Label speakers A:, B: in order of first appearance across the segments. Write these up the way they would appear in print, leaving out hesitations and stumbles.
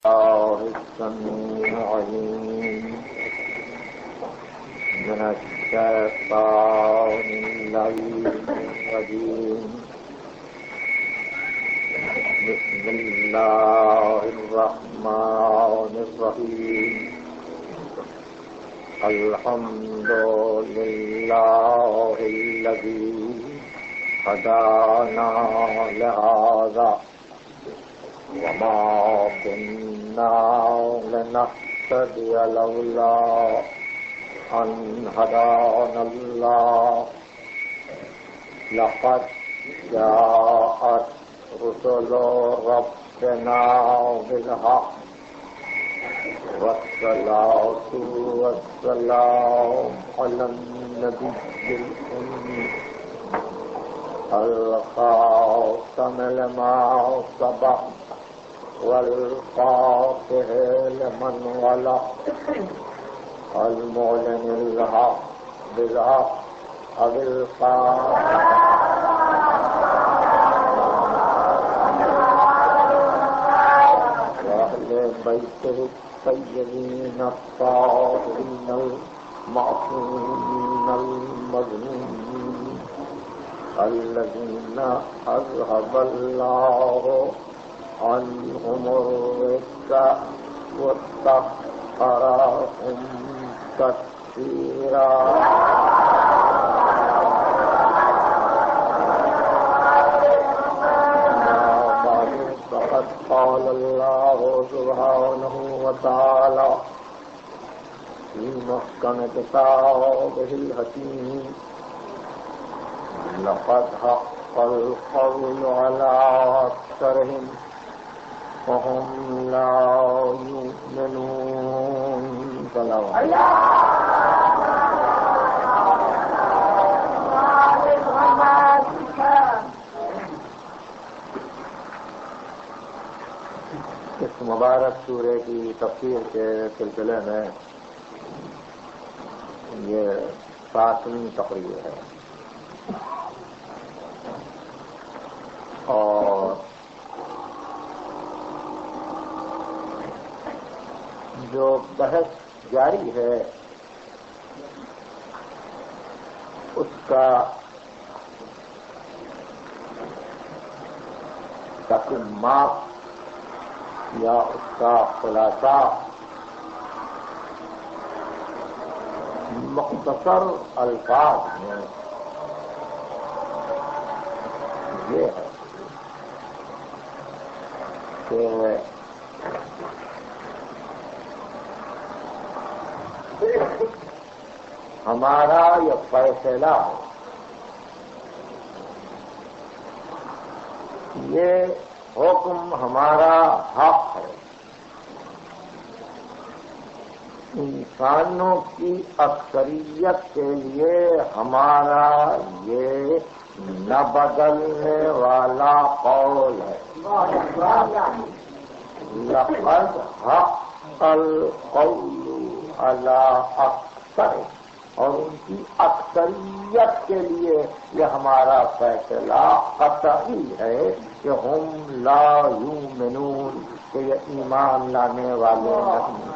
A: السميع العليم من الشيطان اللعين الرجيم بسم الله الرحمن الرحيم الحمد لله الذي هدانا لهذا وما كنا لنهتدي لولا أن هدانا الله لقد جاءت رسل ربنا بالحق والصلاة والسلام على النبي الأمي الخاتم لما سبق والفاتح لمن ولق المعلن الحق بالحق أبي القاسم وأهل بيته الطيبين الطاهرين المعصومين المظلومين الذين أذهب الله عنهم الرجس وطهرهم تطهيرا. فقد قال الله سبحانه وتعالى في محكم كتابه الحكيم لقد حق القول على أكثرهم وهم لا يؤمنون. اس مبارک سورہ کی تفسیر کے سلسلے میں یہ 7ویں تقریر ہے اور جو بحث جاری ہے اس کا تتمات یا اس کا خلاصہ مختصر الفاظ میں یہ ہے کہ ہمارا یہ فیصلہ یہ حکم ہمارا حق ہے. انسانوں کی اکثریت کے لیے ہمارا یہ نہ بدلنے والا قول ہے. لقد حق القول على اکثر اور ان کی اکثریت کے لیے یہ ہمارا فیصلہ قطعی ہے کہ ہم لا یؤمنون کہ یہ ایمان لانے والے نہیں.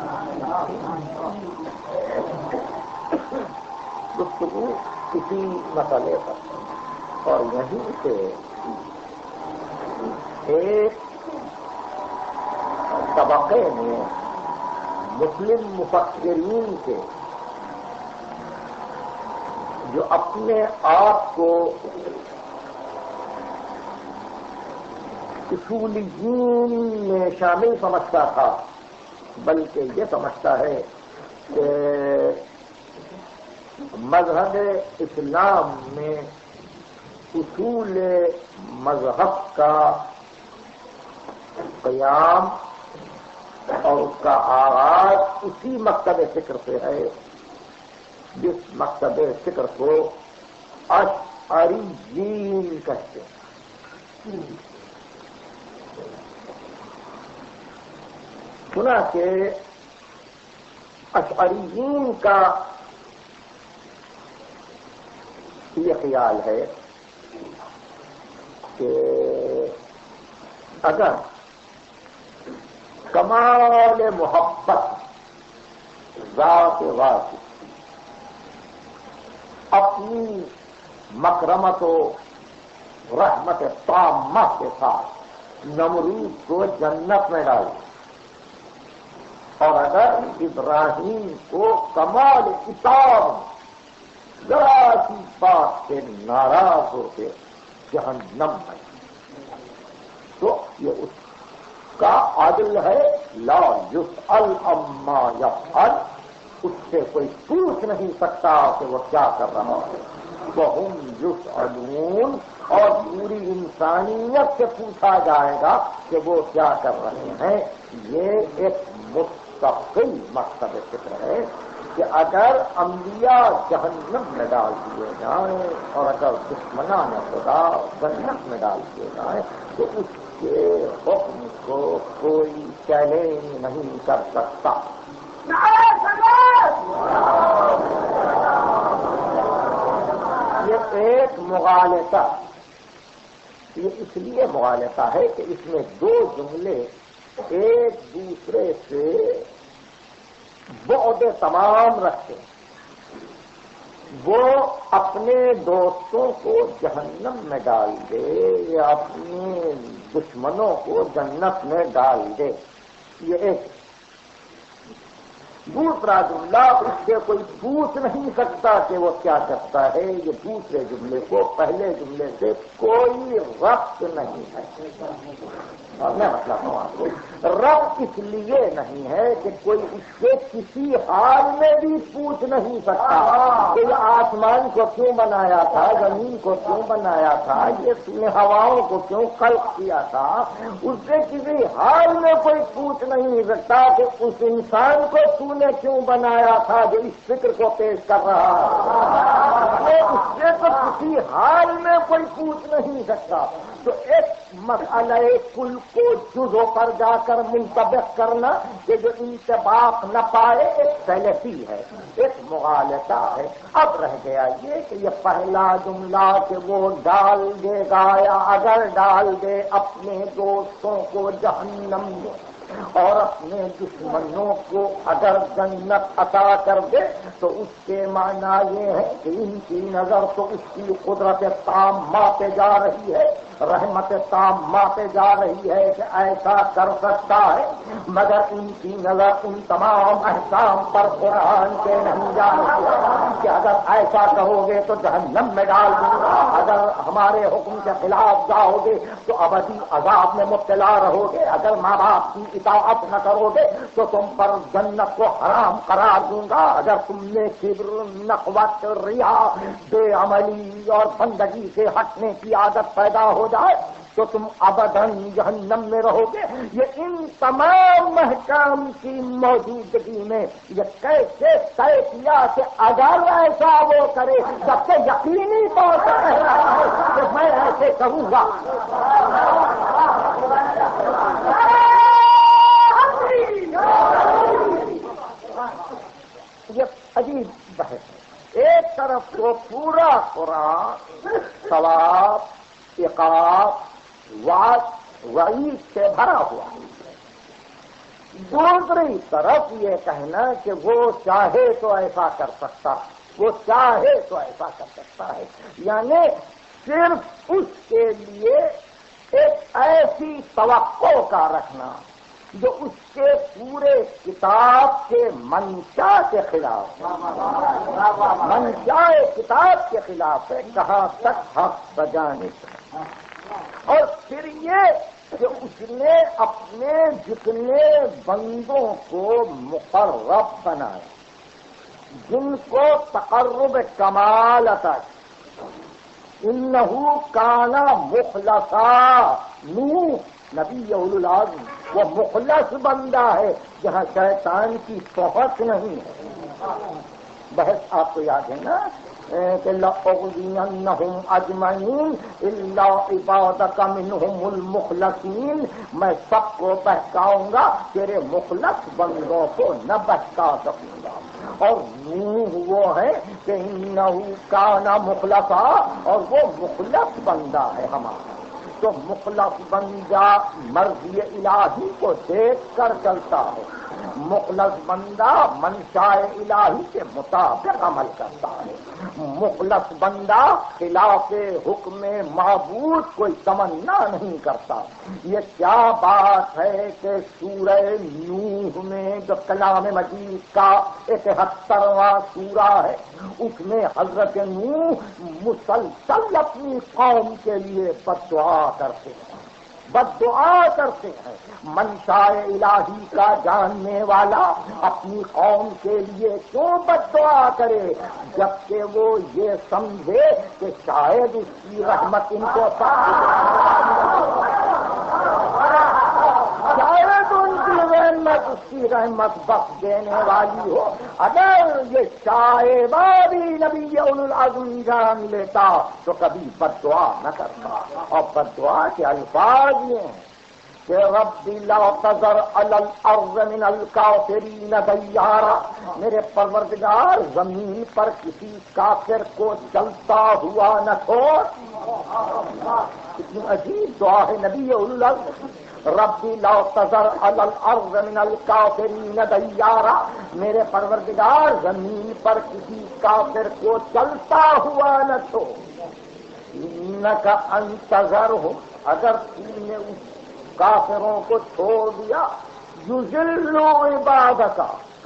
A: گفتگو کسی مسئلے پر اور یہیں سے ایک طبقے میں مسلم مفکرین کے جو اپنے آپ کو اصولیین میں شامل سمجھتا تھا بلکہ یہ سمجھتا ہے کہ مذہب اسلام میں اصول مذہب کا قیام اور اس کا آغاز اسی مکتب فکر سے ہے جس مکتب فکر کو اشعریین کہتے ہیں. سنا کہ اشعریین کا یہ خیال ہے کہ اگر کمال محبت ذات واحد اپنی مکرمت و رحمت تامہ کے ساتھ نمرود کو جنت میں ڈالی، اور اگر ابراہیم کو کمال عتاب ذرا سی بات سے ناراض ہو کے جہنم میں، تو یہ اس کا عدل ہے، لا یسأل عما یفعل، اس سے کوئی پوچھ نہیں سکتا کہ وہ کیا کر رہا ہے، وہم یسألون، اور پوری انسانیت سے پوچھا جائے گا کہ وہ کیا کر رہے ہیں۔ یہ ایک مستقل مقصد فکر ہے کہ اگر انبیاء جہنم میں ڈال دیے جائیں اور اگر دشمنان خدا جنت میں ڈال دیے جائیں تو اس کے حکم کو کوئی چیلنج نہیں کر سکتا۔ یہ ایک مغالطہ، یہ اس لیے مغالطہ ہے کہ اس میں دو جملے ایک دوسرے سے بعد تمام رکھتے ہیں۔ وہ اپنے دوستوں کو جہنم میں ڈال دے یا اپنے دشمنوں کو جنت میں ڈال دے، یہ ایک۔ دوسرا جملہ اس سے کوئی پوچھ نہیں سکتا کہ وہ کیا کرتا ہے، یہ دوسرے جملے کو پہلے جملے سے کوئی ربط نہیں ہے۔ اور میں مطلب ہوں آپ کو، ربط اس لیے نہیں ہے کہ کوئی اس سے کسی حال میں بھی پوچھ نہیں سکتا کہ یہ آسمان کو کیوں بنایا تھا، زمین کو کیوں بنایا تھا، یہ ہواؤں کو کیوں خلق کیا تھا، اس سے کسی حال میں کوئی پوچھ نہیں سکتا کہ اس انسان کو نے کیوں بنایا تھا جو اس فکر کو پیش کر رہا ہے، اس سے تو کسی حال میں کوئی پوچھ نہیں سکتا۔ تو ایک مسئلہ کل کو جزوں پر جا کر منطبق کرنا کہ جو انطباق نہ پائے ایک سیلفی ہے، ایک مغالطہ ہے۔ اب رہ گیا یہ کہ یہ پہلا جملہ کہ وہ ڈال دے گا یا اگر ڈال دے اپنے دوستوں کو جہنم میں اور اپنے دشمنوں کو اگر جنت عطا کر دے تو اس کے معنی یہ ہے کہ ان کی نظر تو اس کی قدرت تامہ پہ جا رہی ہے، رحمت تامہ پہ جا رہی ہے کہ ایسا کر سکتا ہے، مگر ان کی نظر ان تمام احکام پر قرآن کے نہیں جا رہی ہے کہ اگر ایسا کہو گے تو جہنم میں ڈال دوں گا، اگر ہمارے حکم کے خلاف جاؤ گے تو ابدی عذاب میں مبتلا رہو گے، اگر ماں باپ کی اطاعت نہ کرو گے تو تم پر جنت کو حرام قرار دوں گا، اگر تم نے کبر، نخوت، ریا، بے عملی اور بندگی سے ہٹنے کی عادت پیدا ہو جائے تو تم ابداً جہنم میں رہو گے۔ یہ ان تمام احکام کی موجودگی میں یہ کیسے طے کیا کہ اگر ایسا وہ کرے سب سے یقینی طور پر کہہ رہا ہے کہ میں ایسے کروں گا۔ یہ عجیب بحث ہے، ایک طرف تو پورا قرآن ثواب، عقاب، وعد، وعید سے بھرا ہوا ہے، دوسری طرف یہ کہنا کہ وہ چاہے تو ایسا کر سکتا ہے، وہ چاہے تو ایسا کر سکتا ہے، یعنی صرف اس کے لیے ایک ایسی توقع کا رکھنا جو اس کے پورے کتاب کے منشا کے خلاف ہے، منشا کتاب کے خلاف ہے، کہاں تک حق بجانب ہے۔ اور پھر یہ کہ اس نے اپنے جتنے بندوں کو مقرب بنایا، جن کو تقرب کمال عطا کیا، انہو کانا مخلصا، نوح نبی اولو العزم وہ مخلص بندہ ہے جہاں شیطان کی پہنچ نہیں ہے۔ بحث آپ کو یاد ہے نا کہ لَأُغْوِيَنَّهُمْ أَجْمَعِينَ إِلَّا عِبَادَكَ مِنْهُمُ الْمُخْلَصِينَ، میں سب کو بہکاؤں گا، تیرے مخلص بندوں کو نہ بہکا سکوں گا۔ اور نوح وہ ہے کہ انہو کان مخلصا، اور وہ مخلص بندہ ہے ہمارا، تو مخلص بندہ مرضی الہی کو دیکھ کر چلتا ہے، مخلص بندہ منشاء الہی کے مطابق عمل کرتا ہے، مخلص بندہ خلاف حکم معبود کوئی تمنا نہیں کرتا۔ یہ کیا بات ہے کہ سورہ نوح میں جو کلام مجید کا 71واں سورہ ہے، اس میں حضرت نوح مسلسل اپنی قوم کے لیے بد دعا کرتے ہیں، بد دعا کرتے ہیں۔ منشاء الہی کا جاننے والا اپنی قوم کے لیے کیوں بد دعا کرے، جبکہ وہ یہ سمجھے کہ شاید اس کی رحمت ان کو شاید ان کی رحمت اس کی رحمت بخش دینے والی ہو۔ اگر یہ شاید بھی نبی اولو العزم جان لیتا تو کبھی بد دعا نہ کرتا۔ اور بد دعا کے الفاظ یہ ہیں کہ رب لا تذر علی الارض من الکافرین دیارا، میرے پروردگار زمین پر کسی کافر کو چلتا ہوا نہ چھوڑ۔ کتنی عجیب دعا ہے نبی اللہ، رب لا تذر علی الارض من الکافرین دیارا، میرے پروردگار زمین پر کسی کافر کو چلتا ہوا نہ چھوڑ۔ انک ان تذرہم، اگر تم نے اس کافروں کو چھوڑ دیا، یضلوا عبادک،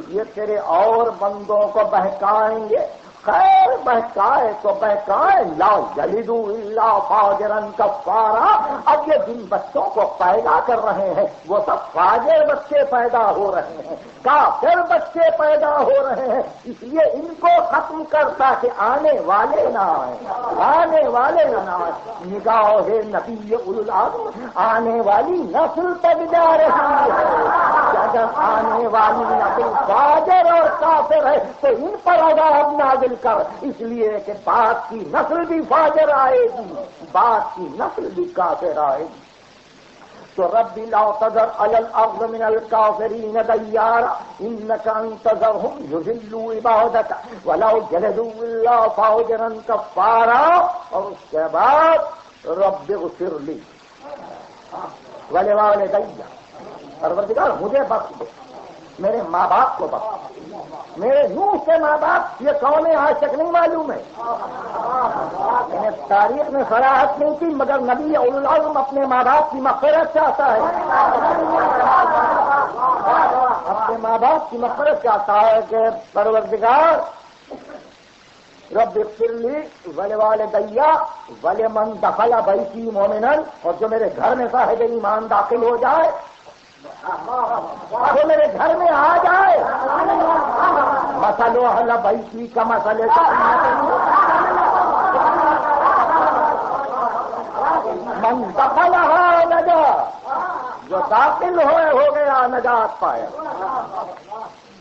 A: یہ تیرے اور بندوں کو بہکائیں گے۔ خیر بہکائے تو بہکائے، لا یلدوا الا فاجرا کفارا، اب یہ جن بچوں کو پیدا کر رہے ہیں وہ سب فاجر بچے پیدا ہو رہے ہیں، کافر بچے پیدا ہو رہے ہیں، اس لیے ان کو ختم کرتا کہ آنے والے نہ آئیں، آنے والے نہ آئیں۔ نگاہ نبی اولو العزم آنے والی نسل تک جا رہی ہے، اگر آنے والی نسل فاجر اور کافر ہے تو ان پر عذاب نازل کر، اس لیے کہ بعد کی نسل بھی فاجر آئے گی، بعد کی نسل بھی کافر آئے گی۔ تو رب لا تذر علی الارض من الکافرین دیارا انک ان تذرہم یضلوا عبادک ولو جلدوا الا فاجرا کفارا۔ اور اس کے بعد رب اغفر لی ولوالدی، پروردگار مجھے بخش دے، میرے ماں باپ کو بخش، میرے نوح کے ماں باپ یہ کون ہے آج تک نہیں معلوم ہے، تاریخ میں صراحت نہیں کی، مگر نبی اولو العزم اپنے ماں باپ کی مغفرت چاہتا ہے، اپنے ماں باپ کی مغفرت چاہتا ہے کہ پروردگار رب اغفر لی ولوالدی ولمن دخل بیتی مومنا، اور جو میرے گھر میں صاحب ایمان داخل ہو جائے، جو میرے گھر میں آ جائے، مسئلہ اہل بیتی کا مسئلہ من دخلها نجا، جو داخل ہو گیا نجات پایا۔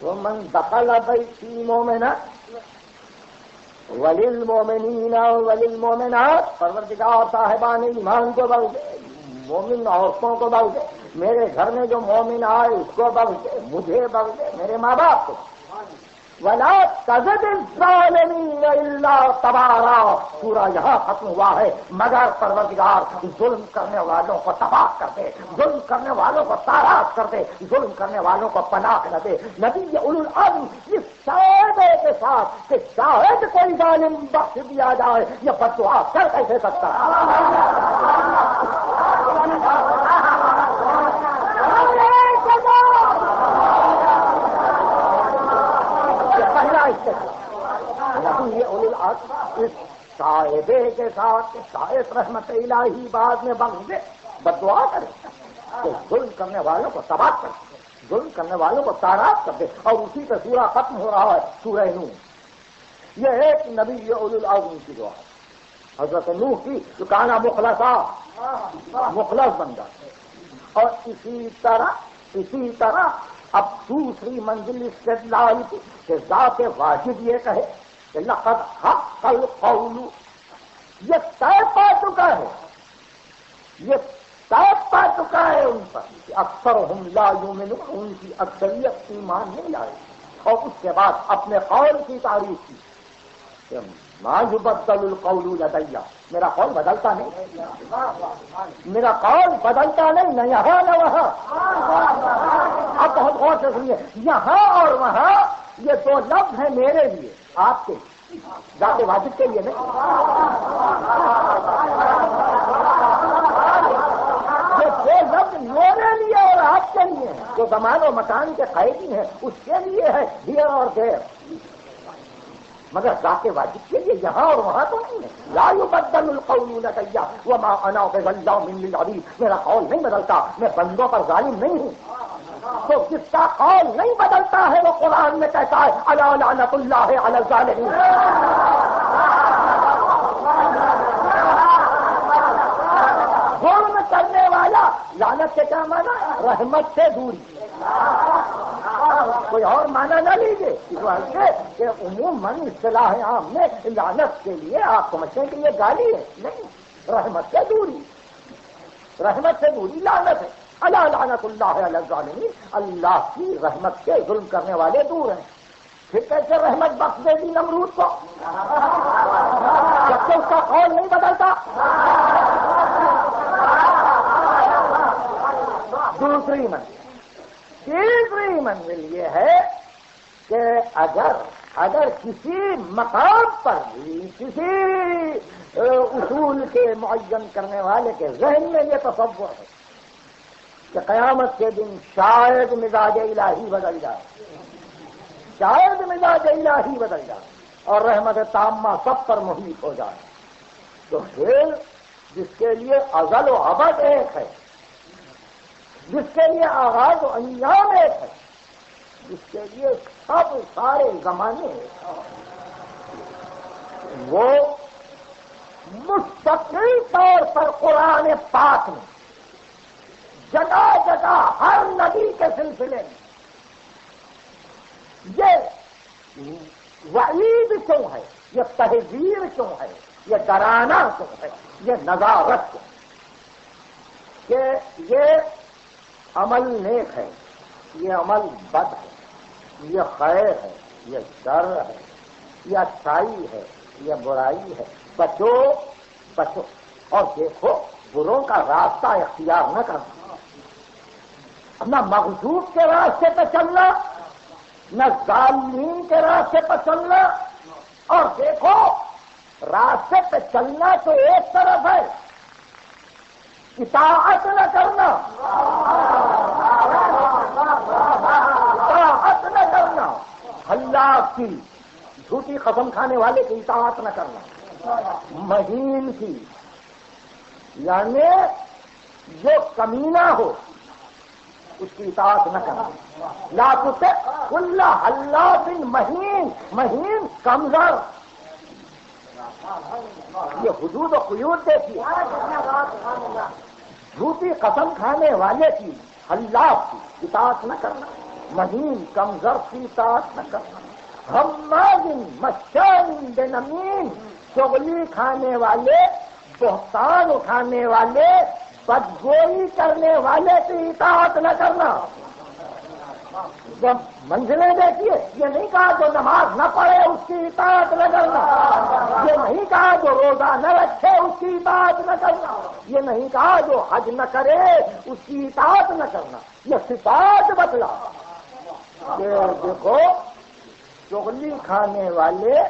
A: وہ من دخل بیتی مومنا وللمومنین وللمومنات، پروردگار صاحبان ایمان کو بخش دے، مومن عورتوں کو بخش دے، میرے گھر میں جو مومن آئے اس کو بخش دے، مجھے بخش دے، میرے ماں باپ کو۔ ولا تزد الظالمین الا تبارا، سورہ یہاں ختم ہوا ہے، مگر پروردگار ظلم کرنے والوں کو تباہ کر دے، ظلم کرنے والوں کو تاراج کر دے، ظلم کرنے والوں کو پناہ نہ دے۔ نبی اولو العزم اس شاہدے کے ساتھ کہ شاید کوئی ظالم بخش دیا جائے، یہ بد دعا کر کیسے سکتا نبی اولو العزم اس شاہدے کے ساتھ شاید رحمت الہی بعد میں بخش دے، بد دعا کرے تو ظلم کرنے والوں کو تباہ کر دے، ظلم کرنے والوں کو تاراج کر دے۔ اور اسی کا سورہ ختم ہو رہا ہے، سورہ نوح۔ یہ ایک نبی اولو العزم کی دعا ہے، حضرت نوح کی، جو کانا مخلصا، مخلص بندہ۔ اور اسی طرح اب دوسری منزل استدلال کی کہ ذات واجب یہ کہے کہ لقد حق القول، یہ طے پا چکا ہے، یہ طے پا چکا ہے ان پر کہ اکثرہم لا یؤمنون، ان کی اکثریت ایمان نہیں لائے۔ اور اس کے بعد اپنے قول کی تعریف کی ما یبدل القول لدی، میرا قول بدلتا نہیں، میرا قول بدلتا نہیں، نہ یہاں نہ وہاں۔ آپ بہت غور سے سنیے، یہاں اور وہاں یہ دو لفظ ہیں میرے لیے، آپ کے ذات واجب کے لیے نہیں۔ یہ دو لفظ میرے لیے اور آپ کے لیے ہیں، جو زمان و مکان کے قیدی ہیں اس کے لیے ہے ہیئر اور دیر، مگر ذات واجب کے لیے یہاں اور وہاں تو نہیں ہے۔ لا یبدل القول لدی وما انا بظلام للعبید، میرا قول نہیں بدلتا، میں بندوں پر ظالم نہیں ہوں۔ تو جس کا قول نہیں بدلتا ہے وہ قرآن میں کہتا ہے الا لعنت اللہ علی الظالمین۔ ظلم کرنے والا، لعنت سے کیا مانا؟ رحمت سے دوری، کوئی اور معنی نہ لیجیے، اس واسطے کہ عموماً اصطلاح عام میں لعنت کے لیے آپ سمجھتے ہیں کہ یہ گالی ہے، نہیں، رحمت سے دوری، رحمت سے دوری لعنت ہے۔ الا لعنت اللہ علی الظالمین، اللہ کی رحمت سے ظلم کرنے والے دور ہیں۔ پھر کیسے رحمت بخش دے دی نمرود کو جبکہ اس کا قول نہیں بدلتا؟ دوسری منزل، تیسری منزل یہ ہے کہ اگر کسی مقام پر بھی کسی اصول کے معین کرنے والے کے ذہن میں یہ تصور ہے کہ قیامت کے دن شاید مزاج الہی بدل جائے، شاید مزاج الہی بدل جائے اور رحمت تامہ سب پر محیط ہو جائے، تو پھر جس کے لیے ازل و ابد ایک ہے، جس کے لیے آغاز و انجام ایک ہے، جس کے لیے سب سارے زمانے وہ مستقل طور پر قرآن پاک میں جگہ جگہ ہر نبی کے سلسلے میں یہ وعید کیوں ہے، یہ تحذیر کیوں ہے، یہ ڈرانا کیوں ہے، یہ نظارت کیوں کہ یہ عمل نیک ہے، یہ عمل بد ہے، یہ خیر ہے، یہ شر ہے، یہ اچھائی ہے، یہ برائی ہے، بچو بچو، اور دیکھو بروں کا راستہ اختیار نہ کرنا، نہ مغضوب کے راستے پہ چلنا، نہ ظالمین کے راستے پہ چلنا، اور دیکھو راستے پہ چلنا تو ایک طرف ہے، اطاعت نہ کرنا، اطاعت نہ کرنا، اللہ کی جھوٹی قسم کھانے والے کی اطاعت نہ کرنا، مہین کی یعنی جو کمینہ ہو اس کی اطاعت نہ کرنا، لا تطع كل حلاف مہین، مہین کمزور، یہ حدود و قیود دیکھیے، جھوٹی قسم کھانے والے کی، حلاف کی اطاعت نہ کرنا، مہین کمزور کی اطاعت نہ کرنا، حماد مشاء بنمیم، چغلی کھانے والے، بہتان اٹھانے والے، بدگوئی کرنے والے کی اطاعت نہ کرنا۔ جب منزلیں دیکھیے، یہ نہیں کہا جو نماز نہ پڑھے اس کی اطاعت نہ کرنا، یہ نہیں کہا جو روزہ نہ رکھے اس کی اطاعت نہ کرنا، یہ نہیں کہا جو حج نہ کرے اس کی اطاعت نہ کرنا، یہ صفات بتلا کہ دیکھو چغلی کھانے والے،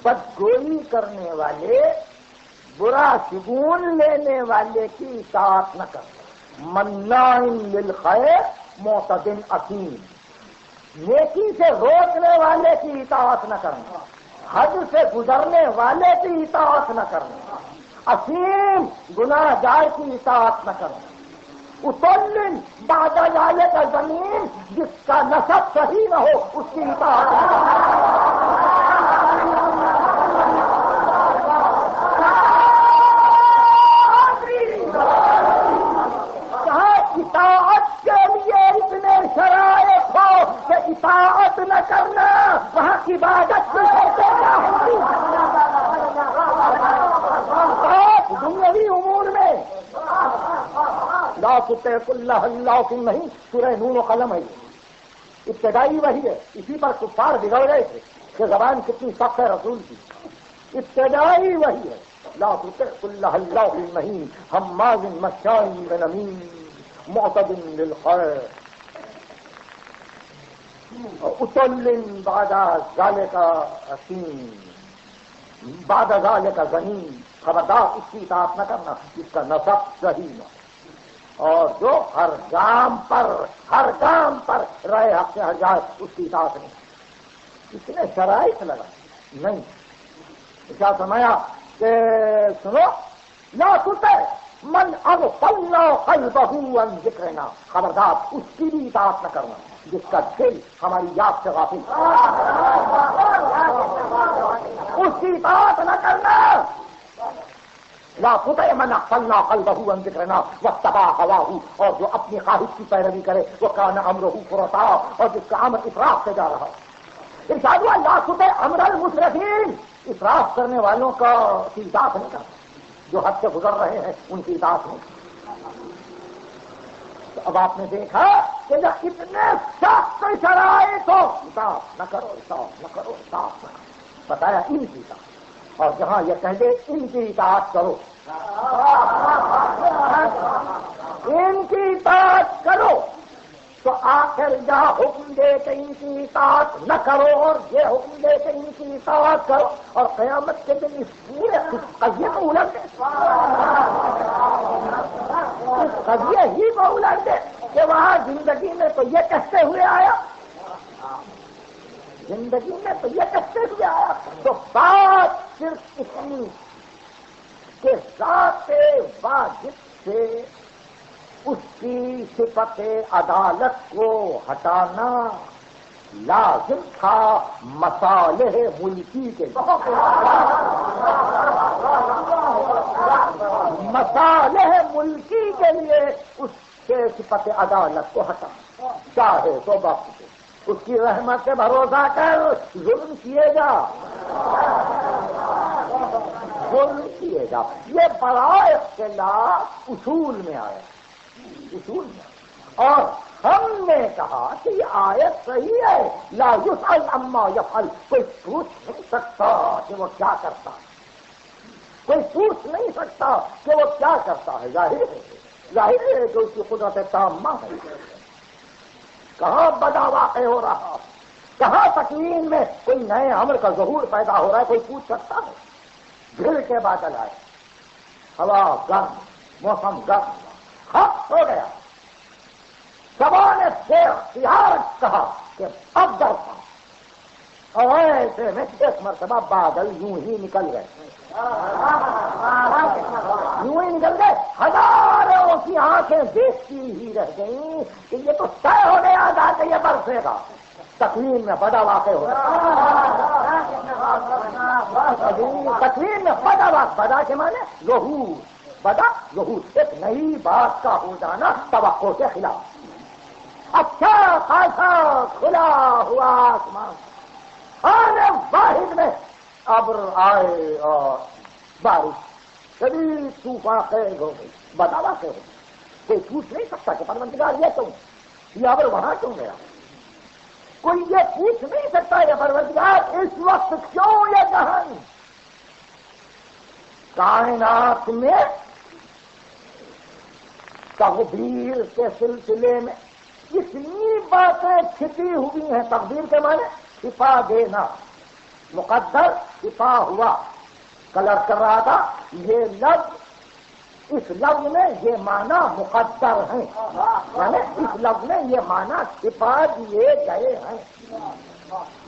A: بدگوئی کرنے والے، برا شگون لینے والے کی اطاعت نہ کرنا، مناع للخیر معتد اثیم، نیکی سے روکنے والے کی اطاعت نہ کرنا، حد سے گزرنے والے کی اطاعت نہ کرنا، اثیم گناہ گار کی اطاعت نہ کرنا، اتلن بعد ذالک زمین، جس کا نسب صحیح نہ ہو اس کی اطاعت نہ کرنا۔ اطاعت کے لیے اتنے شرائط ہو کہ اطاعت نہ کرنا وہاں کی عبادت کی شرطیں کیا ہوتی، دنیاوی امور میں لا تطع كل حلاف مہین، سورہ نون و قلم ہے، ابتدائی وہی ہے. اسی پر کفار بگڑ گئے تھے کہ زبان کتنی سخت ہے رسول کی. ابتدائی وہی ہے. لا تطع كل حلاف مهين هماز مشاء بنميم معتد للخير عتل بعد ذلك أثيم بعد ذلك زنیم. خبردار اس کی اطاعت نہ کرنا جس کا نسب صحیح نہ. اور جو ہر گام پر رائے حق سے ہٹ جائے اس کی اطاعت نہیں. اس نے شرائط لگا نہیں. کیا فرمایا کہ سنو لا تطع من اغفلنا قلبه عن ذکرنا. خبردار اس کی بھی اطاعت نہ کرنا جس کا دل ہماری یاد سے غافل. اس کی اطاعت نہ کرنا. لا تطع من اغفلنا قلبه عن ذکرنا واتبع هواه. اور جو اپنی خواہش کی پیروی کرے وہ کان امرہ فرطا. اور جس کا امر افراط سے جا رہا. ارشاد ہوا لا تطع امر المسرفین. افراط کرنے والوں کا اطاعت نہیں کرنا. جو حد سے گزر رہے ہیں ان کی اطاعت نہیں. تو اب آپ نے دیکھا کہ جب اتنے سخت شرائط ہو اطاعت نہ کرو اطاعت نہ کرو اطاعت نہ کرو. بتایا ان کی اطاعت. اور جہاں یہ کہہ دے ان کی اطاعت کرو ان کی اطاعت کرو تو آخر جہاں حکم دے کہ ان کی اطاعت نہ کرو اور یہ حکم دے کہ ان کی اطاعت کرو اور قیامت کے دن اس پورے قضیے کو الٹ دے. اس قضیے ہی کو الٹ دے کہ وہاں زندگی میں تو یہ کہتے ہوئے آیا زندگی میں تو یہ کہتے ہوئے آیا. تو بات صرف اتنی کہ ذات واجب سے اس کی صفت عدالت کو ہٹانا لازم تھا مصالح ملکی کے لیے. مصالح ملکی کے لیے اس سے صفت عدالت کو ہٹانا. چاہے تو وقت سے اس کی رحمت سے بھروسہ کر ظلم کیے جا ظلم کیے جا. یہ بڑا اختلاف اصول میں آیا اصول میں. اور ہم نے کہا کہ یہ آیت صحیح ہے. لا یسأل عما یفعل. کوئی پوچھ نہیں سکتا کہ وہ کیا کرتا ہے. کوئی پوچھ نہیں سکتا کہ وہ کیا کرتا ہے. ظاہر ہے کہ اس کی قدرت تامہ ہے. کہاں بدا واقع ہو رہا کہاں تکوین میں کوئی نئے امر کا ظہور پیدا ہو رہا ہے. کوئی پوچھ سکتا ہے. دل کے بادل آئے ہوا گرم موسم گرم خط ہو گیا. سبا نے بے اختیار کہا کہ اب ڈرتا. اور ایسے میں ایک مرتبہ بادل یوں ہی نکل گئے یوں ہی نکل گئے. ہزاروں کی آنکھیں دیکھتی ہی رہ گئیں کہ یہ تو طے ہو گیا تھا کہ یہ برسے گا. تکوین میں بڑا واقع ہو رہا. تکوین میں بڑا واقع. بڑا کے معنی ظہور. بڑا ظہور ایک نئی بات کا ہو جانا توقع کے خلاف. اچھا خاصا کھلا ہوا آسمان آنے واحد میں ابر آئے اور بارش شدید طوفان خیز ہو گئی. بڑا واقع ہو گئی. کوئی پوچھ نہیں سکتا کہ پروردگار یہ کیوں یہ ابر وہاں کیوں گیا. کوئی یہ پوچھ نہیں سکتا یہ پروردگار اس وقت کیوں یہ جہان کائنات میں تقدیر کے سلسلے میں اتنی باتیں چھپی ہوئی ہیں. تقدیر کے معنی چھپا دینا. مقدر چھپا ہوا. کلر کر رہا تھا یہ لفظ اس لفظ میں یہ معنی مقدر ہیں. یعنی اس لفظ میں یہ معنی چھپا دیے گئے ہیں.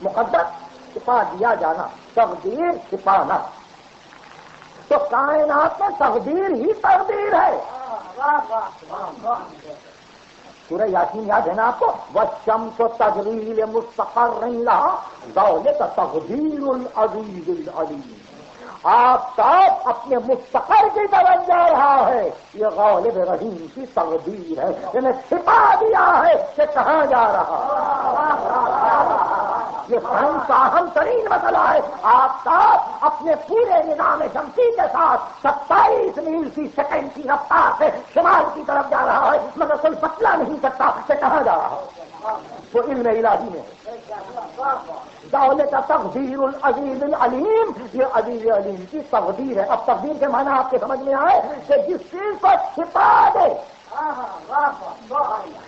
A: مقدر چھپا دیا جانا. تقدیر چھپانا. تو کائنات میں تقدیر ہی تقدیر ہے. سورہ یاسین یاد ہے نا آپ کو. والشمس تجری لمستقر لها ذلك تقدیر العزیز العلیم. آفتاب اپنے مستقر کی طرف جا رہا ہے. یہ غالب رحیم کی تقدیر ہے. انہیں چھپا دیا ہے کہ کہاں جا رہا. یہ سائنس کا اہم ترین مسئلہ ہے. آفتاب اپنے پورے نظام شمسی کے ساتھ 27 میل فی سیکنڈ کی رفتار سے شمال کی طرف جا رہا ہے، مگر کوئی بتلا نہیں سکتا کہ کہاں جا رہا ہے. وہ علم الہی میں دولت تقدیر العزیز العلیم، یہ عزیز علیم کی تقدیر ہے. اب تقدیر کے معنی آپ کے سمجھ میں آئے کہ جس چیز کو چھپا دے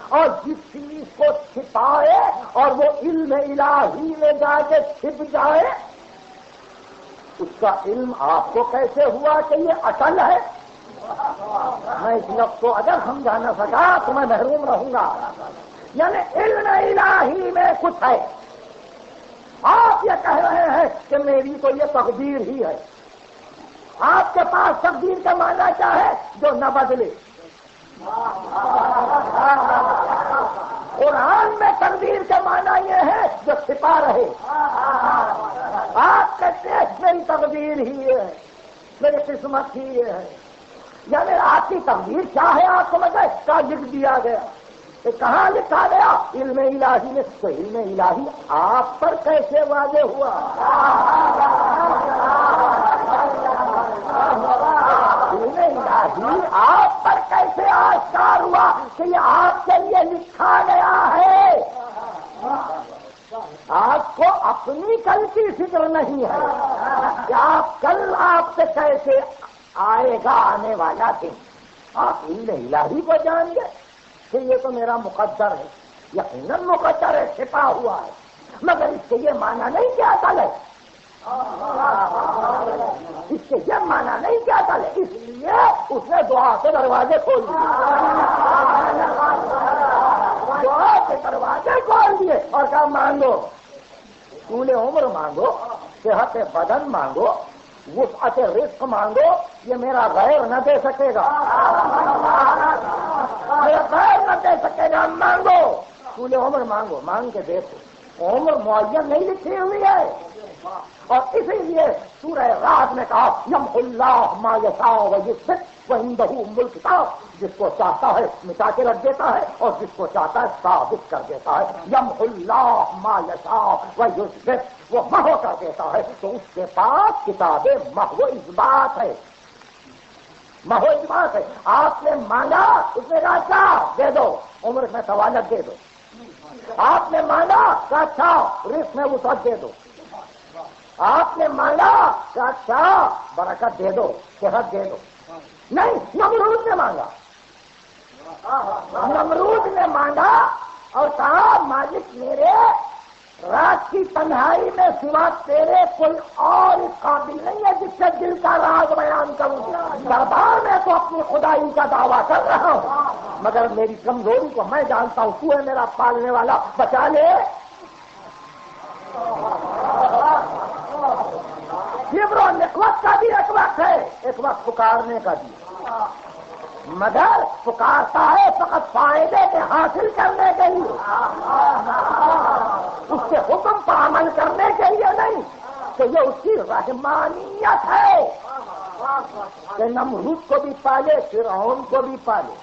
A: اور جس چیز کو چھپائے اور وہ علم الہی میں جا کے چھپ جائے، اس کا علم آپ کو کیسے ہوا کہ یہ اٹل ہے؟ میں اس لفظ کو اگر سمجھا نہ سکا تو میں محروم رہوں گا. یعنی علم الہی میں کچھ ہے. آپ یہ کہہ رہے ہیں کہ میری تو یہ تقدیر ہی ہے. آپ کے پاس تقدیر کا معنی کیا ہے؟ جو نہ بدلے. قرآن میں تقدیر کا معنی یہ ہے جو چھپا رہے. آپ کہتے ہیں میری تقدیر ہی ہے، میری قسمت ہی یہ ہے. یعنی آپ کی تقدیر کیا ہے آپ سمجھے؟ کیا لکھ دیا گیا؟ کہاں لکھا گیا؟ علم الہی میں. تو علم الہی آپ پر کیسے واضح ہوا؟ علم الہی آپ پر کیسے آشکار ہوا کہ یہ آپ کے لیے لکھا گیا ہے؟ آپ کو اپنی کل کی فکر نہیں ہے کہ آپ کل آپ سے کیسے آئے گا آنے والا دن. آپ علم الہی کو جان گے کہ یہ تو میرا مقدر ہے. یقیناً مقدر ہے، چھپا ہوا ہے، مگر اس سے یہ معنی نہیں کہ اصل ہے. اس سے یہ معنی نہیں کہ اصل ہے. اس لیے اس نے دعا کے دروازے کھول دیے. دعا کے دروازے کھول دیے اور کہا مانگو، طول عمر مانگو، صحت بدن مانگو، وسعت رزق مانگو. یہ میرا غیر نہ دے سکے گا، میرا غیر نہ دے سکے گا. مانگو، طول عمر مانگو. مانگ کے دیکھو، عمر معین نہیں لکھی ہوئی ہے. اور اسی لیے سورہ رات میں کہا یمحو اللہ ما یشاء ویثبت وعندہ ام الکتاب. جس کو چاہتا ہے مٹا کے رکھ دیتا ہے اور جس کو چاہتا ہے ثابت کر دیتا ہے. یمحو اللہ ما یشاء ویثبت، وہ محو کر دیتا ہے. تو اس کے پاس کتاب محو اثبات ہے، محو اثبات ہے. آپ نے مانگا، اس نے کہا اچھا دے دو، عمر میں سوالت دے دو. آپ نے مانگا کہ اچھا رزق میں وسعت دے دو. آپ نے مانگا کہ اچھا برکت دے دو، صحت دے دو. نہیں، نمرود نے مانگا. نمرود نے مانگا اور کہا مالک میرے، رات کی تنہائی میں سوا تیرے کوئی اور قابل نہیں ہے جس سے دل کا راز بیان کروں. دربار میں تو اپنی خدائی کا دعویٰ کر رہا ہوں، مگر میری کمزوری کو میں جانتا ہوں. تو ہے میرا پالنے والا، بچا لے. یہ نخوت کا بھی ایک وقت ہے، ایک وقت پکارنے کا بھی. مگر پکارتا ہے فقط فائدے کے حاصل کرنے کے لیے، اس کے حکم پر عمل کرنے کے لیے نہیں. کہ یہ اس کی رحمانیت ہے کہ نمرود کو بھی پالے، فرعون کو بھی پالے.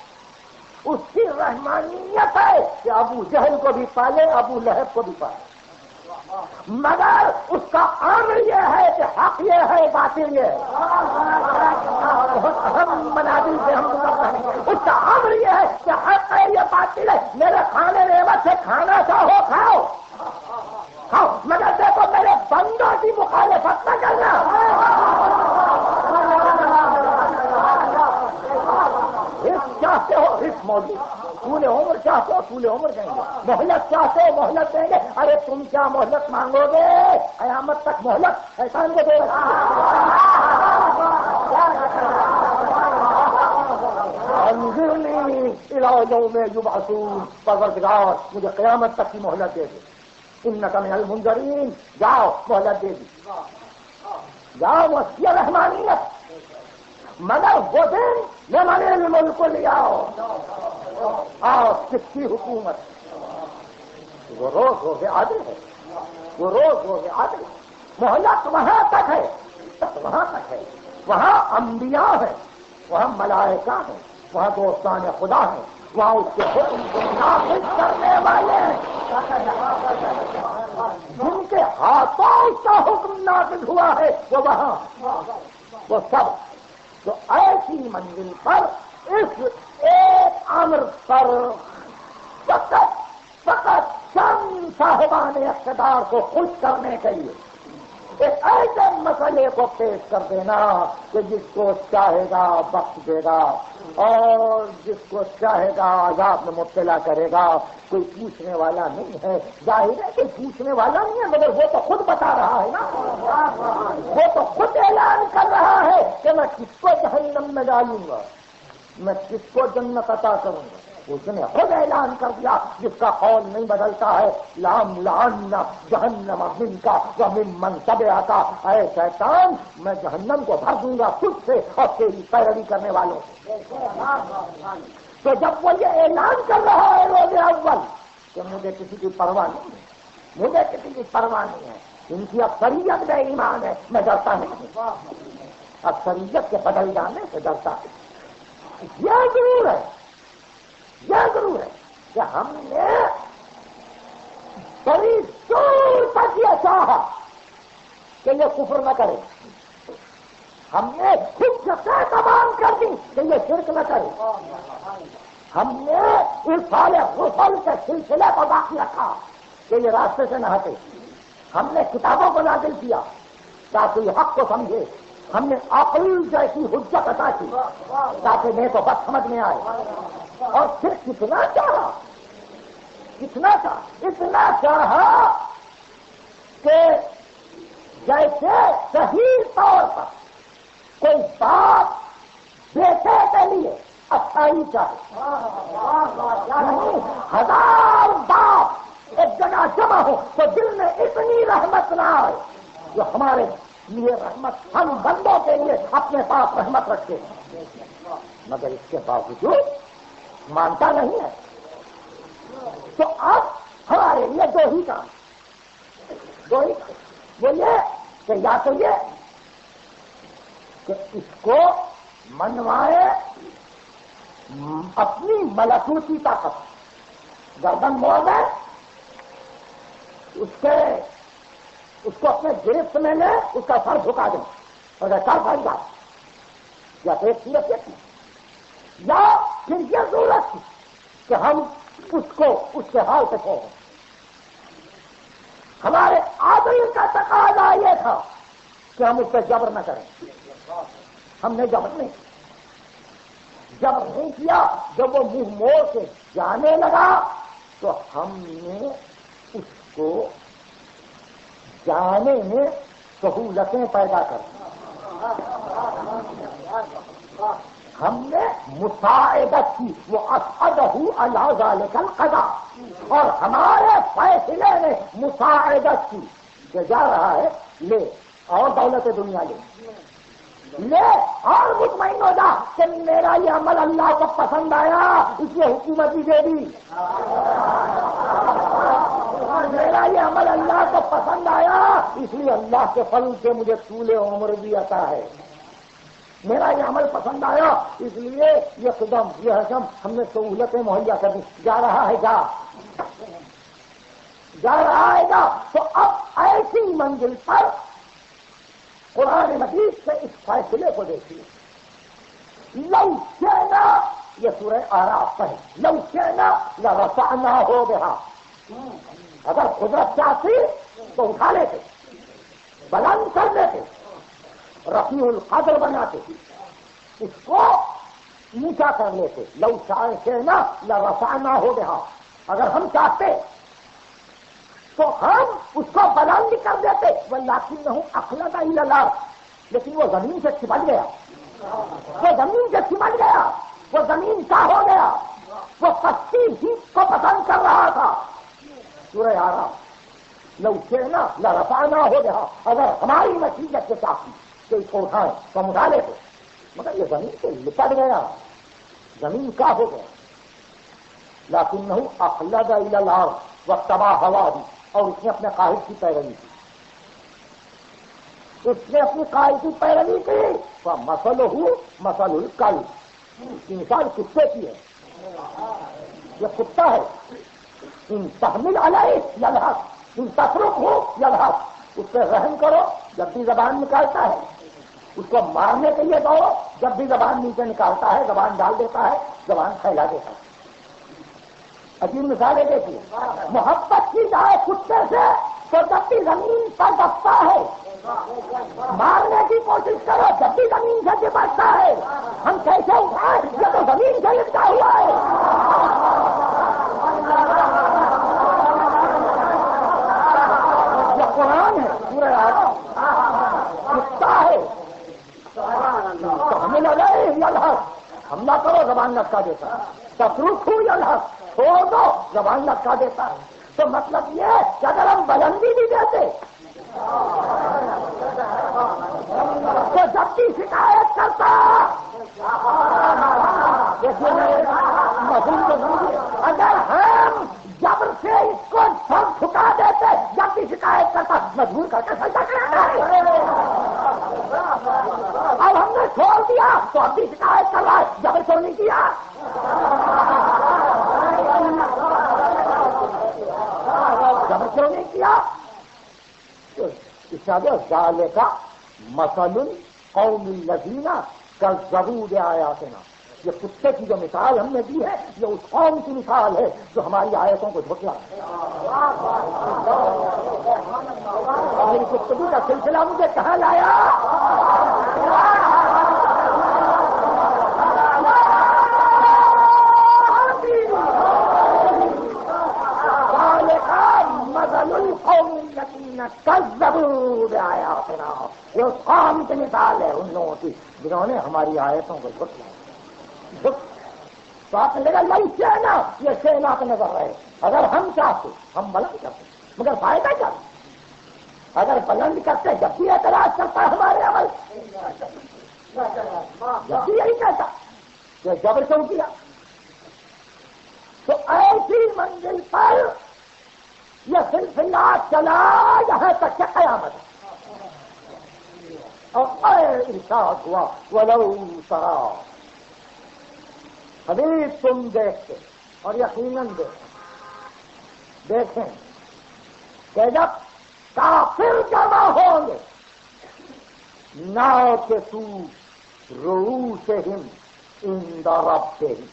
A: اس کی رحمانیت ہے کہ ابو جہل کو بھی پالے، ابو لہب کو بھی پالے. مگر اس کا امر یہ ہے کہ حق یہ ہے، باطل یہ ہے. ہم منازل سے ہم اس کا امر یہ ہے کہ حق ہے، یہ باطل ہے. میرے کھانے نعمت سے کھانا چاہو کھاؤ کھاؤ، مگر دیکھو میرے بندوں کی مخالفت نہ کرنا. چاہتے ہو رزق موجود، طول عمر چاہتے ہو طول عمر دیں گے، مہلت چاہتے ہو مہلت دیں گے. ارے تم کیا مہلت مانگو گے؟ قیامت تک مہلت احسان کو دے گا. انظرنی الی یوم یبعثون، پروردگار مجھے قیامت تک کی مہلت دے دے. انک من المنظرین، جاؤ مہلت دے دی، جاؤ. وسیع رحمانیت. مگر وہ دن لمن الملک لے آؤ، کس کی حکومت؟ وہ روز روز عادل ہے، وہ روز روز عادل. مہلت وہاں تک ہے، وہاں تک ہے. وہاں انبیاء ہیں، وہاں ملائکہ ہیں، وہاں دوستان خدا ہیں، وہاں اس کے حکم کو نافذ کرنے والے ہیں، جن جہاں تو اس کا حکم نافذ ہوا ہے وہ وہاں وہ سب تو ایسی منزل پر اس ایک امر پر فقط چند صاحبان اقتدار کو خوش کرنے کے لیے ایک ایسے مسئلے کو پیش کر دینا کہ جس کو چاہے گا بخش دے گا اور جس کو چاہے گا عذاب میں مبتلا کرے گا. کوئی پوچھنے والا نہیں ہے. ظاہر ہے کہ پوچھنے والا نہیں ہے مگر وہ تو خود بتا رہا ہے نا. وہ تو خود اعلان کر رہا ہے کہ میں کس کو جہنم میں ڈالوں گا, میں کس کو جنت عطا کروں گا. اس نے خود اعلان کر دیا جس کا قول نہیں بدلتا ہے, لام لعن جہنم منکا وممن تبعک. اے شیطان میں جہنم کو بھر دوں گا خود سے اور تیری پیروی کرنے والوں سے. تو جب وہ یہ اعلان کر رہا ہے روز اول کہ مجھے کسی کی پرواہ نہیں ہے, مجھے کسی کی پرواہ نہیں ہے, ان کی اکثریت میں ایمان ہے, میں ڈرتا نہیں. اکثریت کے بدل جانے سے ڈرتا ہے. یہ ضرور ہے, یہ ضرور ہے کہ ہم نے بڑی دور تک یہ چاہا کہ یہ کفر نہ کرے. ہم نے خود شکایت تمام کر دی کہ یہ شرک نہ کرے. ہم نے ارسال رسل کے سلسلے کو باقی رکھا کہ یہ راستے سے نہ ہٹے. ہم نے کتابوں کو نازل کیا تاکہ یہ حق کو سمجھے. ہم نے عقل جیسی حجت عطا کی تاکہ میں کو بس سمجھ میں آئے. اور پھر کتنا چاہا, اتنا چاہا کہ جیسے صحیح طور پر کوئی باپ بیٹے کے لیے اچھائی چاہے, ہزار باپ ایک جگہ جمع ہو تو دل میں اتنی رحمت نہ آئے جو ہمارے لیے رحمت ہم بندوں کے لیے اپنے پاس رحمت رکھتے ہیں. مگر اس کے باوجود مانتا نہیں ہے. تو اب ہمارے لیے دو ہی کام, وہ یہ کہ یا تو یہ کہ اس کو منوائے اپنی ملکوتی طاقت, گردن موڑ دے, اس کو اپنے گرفت میں لے, اس کا سر جھکا دیں اور سر بھائی گا. یا تو ایک صورت یہ تھی, یا پھر یہ ضرورت تھی کہ ہم اس کو اس کے حال سے چھوڑیں. ہمارے عادل کا تقاضا یہ تھا کہ ہم اس پہ جبر نہ کریں. ہم نے جبر نہیں کیا. جب وہ منہ موڑ کے جانے لگا تو ہم نے اس کو جانے میں سہولتیں پیدا کر دی. ہم نے مساعدت کی, وہ اسعدہ علی ذلک القضاء, اور ہمارے فیصلے نے مساعدت کی کہ جا رہا ہے لے اور دولت دنیا لے اور مطمئن ہو جا کہ میرا یہ عمل اللہ کو پسند آیا اس لیے حکومت بھی دے دی. میرا یہ عمل اللہ کو پسند آیا اس لیے اللہ کے فضل سے مجھے طول عمر بھی عطا ہے. میرا یہ عمل پسند آیا اس لیے یہ قدم یہ حکم ہم نے سہولتیں مہیا کر دی. جا رہا ہے گا. تو اب ایسی منزل پر قرآن مجید سے اس فیصلے کو دیکھیے. لو شئنا, یہ سورہ اعراف ہے, لو شئنا لرفعناہ بہا. اگر قدرت چاہتی تو اٹھا لیتے, بلند کر دیتے, رفیع القدر بناتے, اس کو اونچا کر لیتے. لو شئنا لرفعناہ بہا. اگر ہم چاہتے تو ہم اس کو بلند کر دیتے. ولکنہ اخلد الی الارض, لیکن وہ زمین سے چمٹ گیا. وہ زمین کا ہو گیا. وہ پستی ہی کو پسند کر رہا تھا. سورہ اعراف, لو شئنا لرفعناہ بہا. اگر ہماری نصیحت سے چاہتی کہ اس کو اٹھائیں تو ہم اٹھا لیتے, مگر یہ زمین سے لپٹ گیا, زمین کا ہو گیا. لکنہ اخلد الی الارض واتبع ہواه, اور اس نے اپنے قائد کی پیروی کی. اس نے اپنی قائد کی پیروی کی. فمثلہ مثل الکلب, اس کی مثال کتے کی ہے. یہ کتا ہے, ان تحمل علیہ یلہث, تم تفرق ہو یا بھاگ، اس پہ رحم کرو جب بھی زبان نکالتا ہے، اس کو مارنے کے لیے دوڑو جب بھی زبان نیچے نکالتا ہے، زبان ڈال دیتا ہے، زبان پھیلا دیتا ہے۔ عجیب مثالیں دیکھیے، محبت کی جائے کتے سے تو جب بھی زمین پر دبتا ہے، مارنے کی کوشش کرو جب بھی زمین سے چپکتا ہے، ہم کیسے اٹھائے یہ تو زمین سے لپٹا ہوا ہے۔ یہ قرآن ہے، پورے آدم کتا ہے تو ہمیں لگا اللہ حملہ کرو زبان لٹکا دیتا ہے، تفرق ہو اللہ چھوڑ دو زبان لٹکا دیتا ہے۔ تو مطلب یہ ہے کہ اگر ہم بلندی بھی دیتے تو جب بھی شکایت کرتا اگر ہم جبر سے اس کو سر جھکا دیتے جب بھی شکایت کرتا مجبور کر کے سجدہ کراتا ہے۔ اب ہم نے چھوڑ دیا تو اب بھی شکایت کر رہا ہے، جبر کیوں نہیں کیا؟ جبر کیوں نہیں کیا؟ ذالک کا مثل قوم الذین کذبوا بآیاتنا، یہ کتے کی جو مثال ہم نے دی ہے یہ اس قوم کی مثال ہے جو ہماری آیتوں کو جھٹلا۔ میری گفتگو کا سلسلہ مجھے کہاں لایا؟ کذبوا بآیاتنا، یہ اس قوم کی مثال ہے ان لوگوں کی جنہوں نے ہماری آیتوں کو جھٹلایا۔ تو آپ نے لگا لئی سینا، یہ سینا کا نظر رہے، اگر ہم چاہتے ہم بلند کرتے مگر فائدہ کیا؟ اگر بلند کرتے جب بھی اعتراض کرتا ہمارے عمل، جب بھی یہی کہتا کہ جبر کیوں کیا؟ تو ایسی منزل پر یہ سلسلہ چلا یہاں تک کہ قیامت، اور ارشاد ہوا ولو تری، ابھی تم دیکھتے اور یقیناً دیکھیں کہ جب کافر جمع ہوں گے ناؤ کے تو رؤوسہم عند ربہم،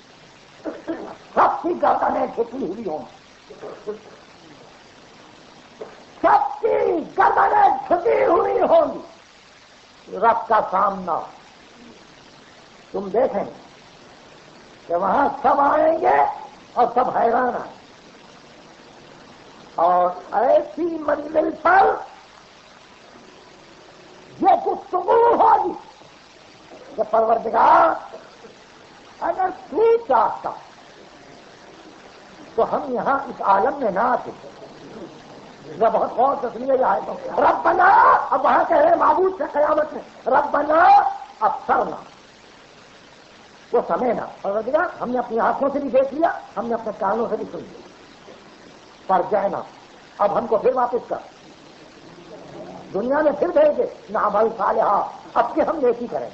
A: سب کی گردنیں جھکی ہوئی ہوں، سب کی گردنیں جھکی ہوئی ہوں گی رب کا سامنا۔ تم دیکھیں کہ وہاں سب آئیں گے اور سب حیران آئیں، اور ایسی منزل پر یہ گفتگو ہوگی کہ پروردگار اگر تو چاہتا تو ہم یہاں اس عالم میں نہ آتے۔ بہت غور سے سنیے یہ آئے تو ربنا، اب وہاں کہہ رہے معبود سے قیامت میں ربنا ابصرنا، وہ سمعنا، پروردگار ہم نے اپنی آنکھوں سے بھی دیکھ لیا، ہم نے اپنے کانوں سے بھی سن لیا، فرجعنا، اب ہم کو پھر واپس کر، دنیا میں پھر بھیج دے، نعمل صالحا، اب کہ ہم نیکی کریں۔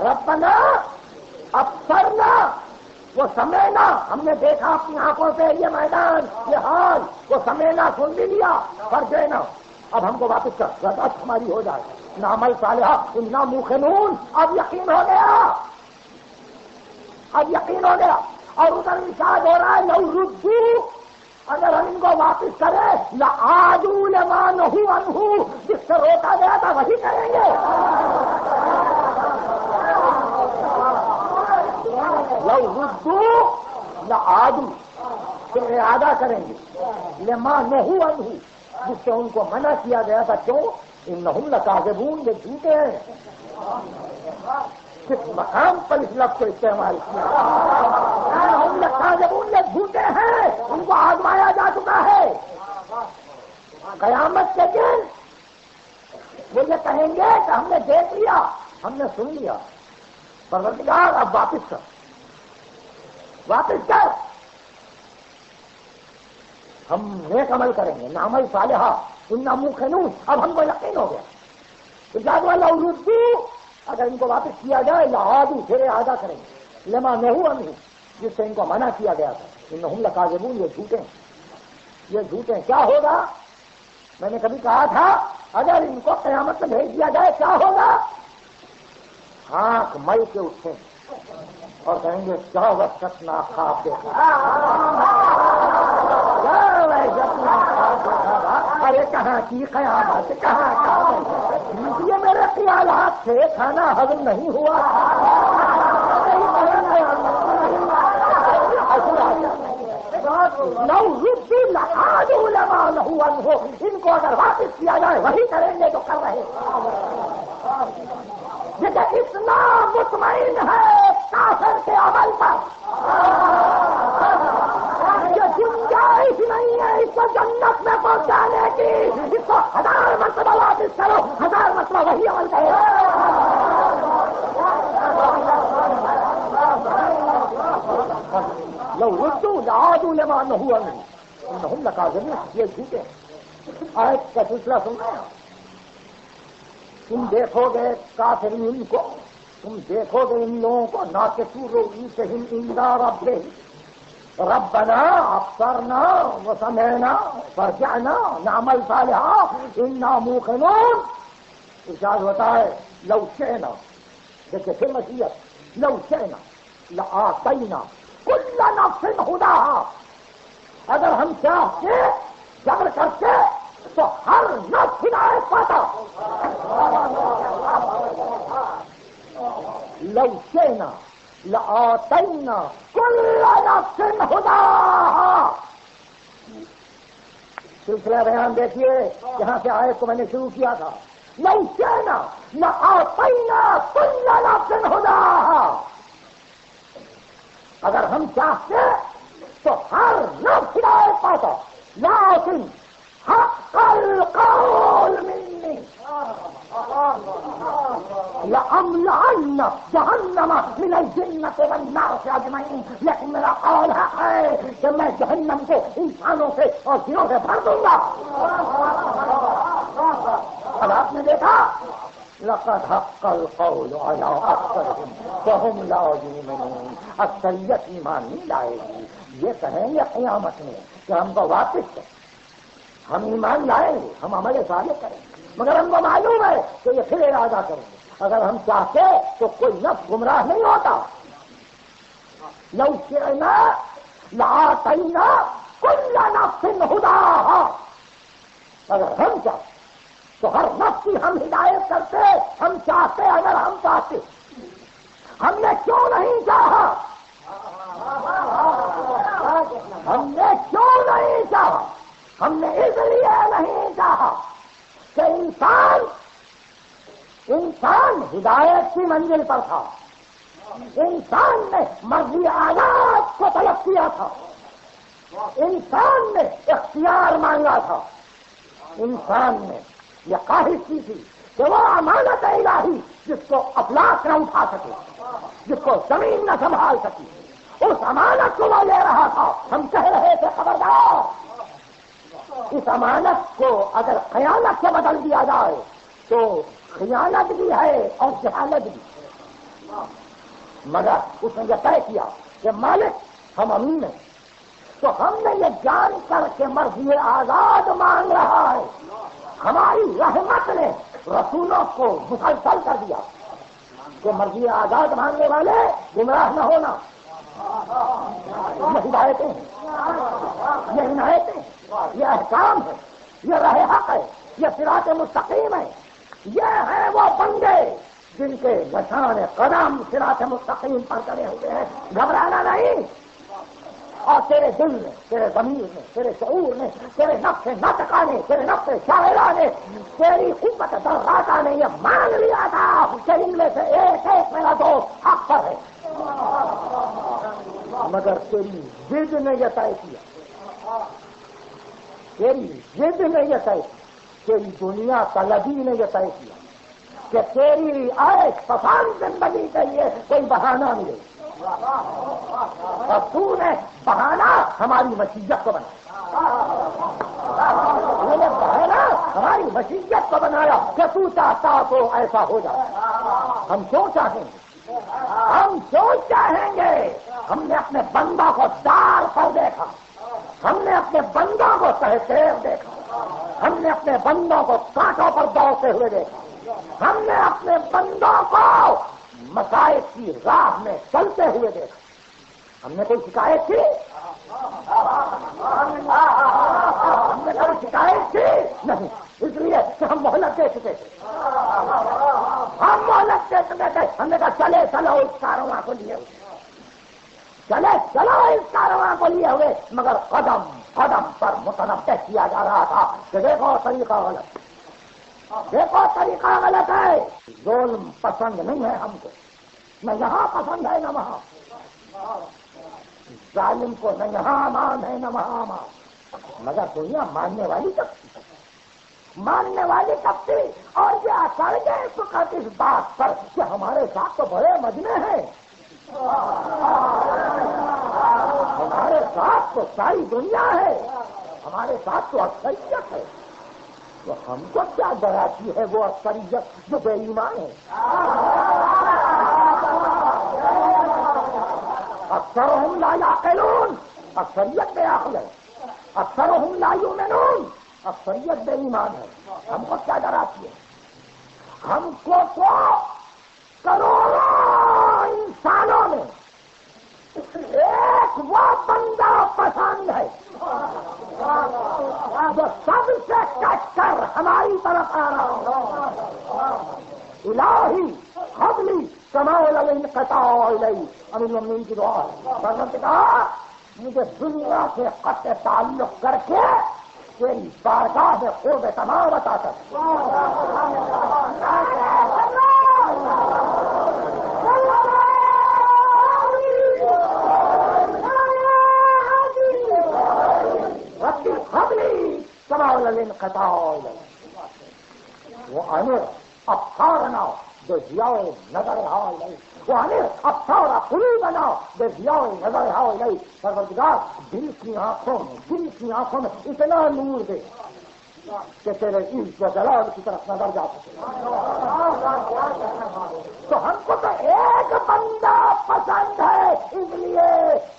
A: ربنا ابصرنا، وہ سمعنا، ہم نے دیکھا اپنی آنکھوں سے یہ میدان یہ حال، وہ سمعنا سن بھی لیا، فرجعنا، اب ہم کو واپس کر، رضاعت ہماری ہو جائے، نعمل صالحا انا موقنون، اب یقین ہو گیا، اب یقین ہو گیا۔ اور ادھر ارشاد ہو رہا ہے لو ردو، اگر ہم ان کو واپس کریں لعادوا لما نہوا عنہ، جس سے روکا گیا تھا وہی کریں گے۔ لو ردو لعادوا، پھر ارادہ کریں گے لما نہوا عنہ، جس سے ان کو منع کیا گیا تھا۔ کیوں؟ انہم لکاذبون، یہ جھوٹے ہیں۔ کس مقام پر اس لفظ کو استعمال کیا؟ انہم لکاذبون، یہ جھوٹے ہیں، ان کو آزمایا جا چکا ہے۔ قیامت کے دن وہ یہ کہیں گے کہ ہم نے دیکھ لیا، ہم نے سن لیا، پروردگار اب واپس کر، واپس کر، ہم نیک عمل کریں گے، نعمل صالحا انا موقنون، اب ہم کو یقین ہو گیا۔ تو جادو لو ردو، اگر ان کو واپس کیا جائے لعادوا، پھر اعادہ کریں گے لما نہوا عنہ، جس سے ان کو منع کیا گیا تھا، انہم لکاذبون، یہ جھوٹے ہیں۔ یہ جھوٹے کیا ہوگا؟ میں نے کبھی کہا تھا اگر ان کو قیامت میں بھیج دیا جائے کیا ہوگا؟ آنکھ مل کے اٹھیں اور کہیں گے کیا وقت نہ خواب دیکھا، ارے کہاں کی قیامت، کہاں یہ میرے خیالات سے کھانا ہضم نہیں ہوا۔ ان کو اگر واپس کیا جائے وہی کریں گے جو کر رہے۔ یہ اسلام مطمئن ہے کافر کے عمل پر، یہ گنجائش نہیں ہے اس کو جنت میں پہنچانے کی، اس کو 1000 مرتبہ واپس کرو، 1000 مرتبہ وہی عمل کرے۔ لو ردوا لعادوا لما نهوا عنه انهم لكاذبون، یہ جھوٹے آیت کا سلسلہ سننا ہے۔ تم دیکھو گے کافرین کو، تم دیکھو گے ان لوگوں کو ناقصوا رؤوسہم عند ربہم ربنا ابصرنا وسمعنا فارجعنا نعمل صالحا انا موقنون۔ ارشاد ہوتا ہے لو شئنا، دیکھیں پھر مشیت، لو شئنا لآتینا کل نفس ہداہا، اگر ہم چاہتے جبر کرتے تو ہر نفس ہدایت پاتا۔ لو شئنا لآتینا کل نفس ہداہا۔ سلسلہ بیان دیکھیے جہاں سے آیت کو میں نے شروع کیا تھا، لو شئنا لآتینا کل نفس ہداہا، اگر ہم چاہتے تو ہر نفس ہدایت پاتا، لیکن حق القول منی لأملأن جہنم من الجنۃ والناس اجمعین، لیکن میرا قول حق ہے کہ میں جہنم کو انسانوں سے اور جنوں سے بھر دوں گا۔ اب آپ نے دیکھا لقد حق القول على اکثرهم فهم لا یؤمنون، اکثریت ایمان نہیں لائے گی۔ یہ کہیں گے قیامت میں کہ ہم کو واپس کریں، ہم ایمان لائیں گے، ہم عمل صالح کریں گے، مگر ہم کو معلوم ہے کہ یہ پھر ارادہ کریں گے۔ اگر ہم چاہتے تو کوئی نفس گمراہ نہیں ہوتا۔ لو شئنا لآتینا کل نفس ہداہا، اگر ہم چاہتے تو ہر نفس کی ہم ہدایت کرتے، ہم چاہتے، اگر ہم چاہتے۔ ہم نے کیوں نہیں چاہا؟ ہم نے کیوں نہیں چاہا؟ ہم نے اس لیے نہیں چاہا کہ انسان ہدایت کی منزل پر تھا، انسان نے مرضی آزاد کو طلب کیا تھا، انسان نے اختیار مانگا تھا، انسان نے یہ خواہش کی تھی کہ وہ امانت الہی جس کو افلاک نہ اٹھا سکے، جس کو زمین نہ سنبھال سکی، اس امانت کو وہ لے رہا تھا۔ ہم کہہ رہے تھے خبردار، اس امانت کو اگر خیانت سے بدل دیا جائے تو خیانت بھی ہے اور جہالت بھی، مگر اس نے یہ طے کیا کہ مالک ہم امین ہیں، تو ہم نے یہ جان کر کے مرضی آزاد مانگ رہا ہے، ہماری رحمت نے رسولوں کو مسلسل کر دیا کہ مرضی آزاد مانگنے والے گمراہ نہ ہونا۔ یہ ہدایتیں ہیں، یہ عنایتیں ہیں، یہ احکام ہے، یہ راہ حق ہے، یہ صراط مستقیم ہے، یہ ہے وہ بندے جن کے نشان قدم صراط مستقیم پر کرے ہوئے ہیں۔ گھبرانا نہیں، اور تیرے دل نے، تیرے ضمیر نے، تیرے شعور نے، تیرے نفس ناطقہ نے، تیرے نفس شاعرہ نے، تیری قوت درغاتا نے یہ مان لیا تھا کہ ان میں سے ایک ایک میرا دوست حق پر ہے، مگر تیری ضد نے یہ طے کیا، تیری ضد نے یہ طے کیا، تیری دنیا طلبی نے یہ طے کیا کہ تیری عیش پسند زندگی کے لیے کوئی بہانہ ملے، اور تو نے بہانہ ہماری مشیت کو بنایا، تو نے بہانہ ہماری مشیت کو بنایا کہ تو چاہتا تو ایسا ہو جائے۔ ہم کیوں چاہیں گے؟ ہم کیوں چاہیں گے؟ ہم نے اپنے بندہ کو دار پر دیکھا، ہم نے اپنے بندہ کو کہتے دیکھا، ہم نے اپنے بندوں کو کانٹوں پر دوڑتے ہوئے دیکھا، ہم نے اپنے بندوں کو مصائب کی راہ میں چلتے ہوئے دیکھا. ہم نے کوئی شکایت کی؟ ہم نے کوئی شکایت کی نہیں، اس لیے کہ ہم مہلت دے چکے تھے. ہم مہلت دے چکے تھے. ہم نے کہا چلے چلو اس کارواں کو لیے ہوئے، چلے چلو اس کارواں کو لیے ہوئے، مگر قدم قدم پر متنبہ کیا جا رہا تھا کہ دیکھو طریقہ غلط، دیکھو طریقہ غلط ہے. ظلم پسند نہیں ہے ہم کو، نہ یہاں پسند ہے نہ وہاں. ظالم کو نہ یہاں امان ہے نہ وہاں امان، مگر دنیا ماننے والی کب تھی، ماننے والی کب تھی. اور یہ اثر گئے فقط اس بات پر کہ ہمارے ساتھ تو بڑے مجمع ہیں، ہمارے ساتھ تو ساری دنیا ہے، ہمارے ساتھ تو اکثریت ہے. تو ہم کو کیا ڈراتی ہے وہ اکثریت جو بے ایمان ہے؟ اکثرهم لا یعقلون، اکثریت بے عقل ہے. اکثرهم لا یؤمنون، اکثریت بے ایمان ہے. ہم کو کیا ڈراتی ہے؟ ہم کو تو کروڑوں انسانوں میں ایک وہ بندہ پسند ہے جو سب سے کٹ کر ہماری طرف آ رہا ہو. الہی قبلی کمال الانقطاع الیہ، امین المؤمنین کی دعا ہے. بھگوان نے کہا مجھے دنیا سے قطع تعلق کر کے تیری بارگاہ میں قرب تمام عطا کر. ربی قبلی کمال الانقطاع الیہ، وہ امر ابصارنا بضیاء نظرها الیہ، وہ امر ابصار قلوبنا بضیاء نظرها الیہ. پروردگار دل کی آنکھوں میں، دل کی آنکھوں میں اتنا نور دے کہ تیرے عز و جلال کی طرف نظر جا سکے. تو ہم کو تو ایک بندہ پسند ہے، اس لیے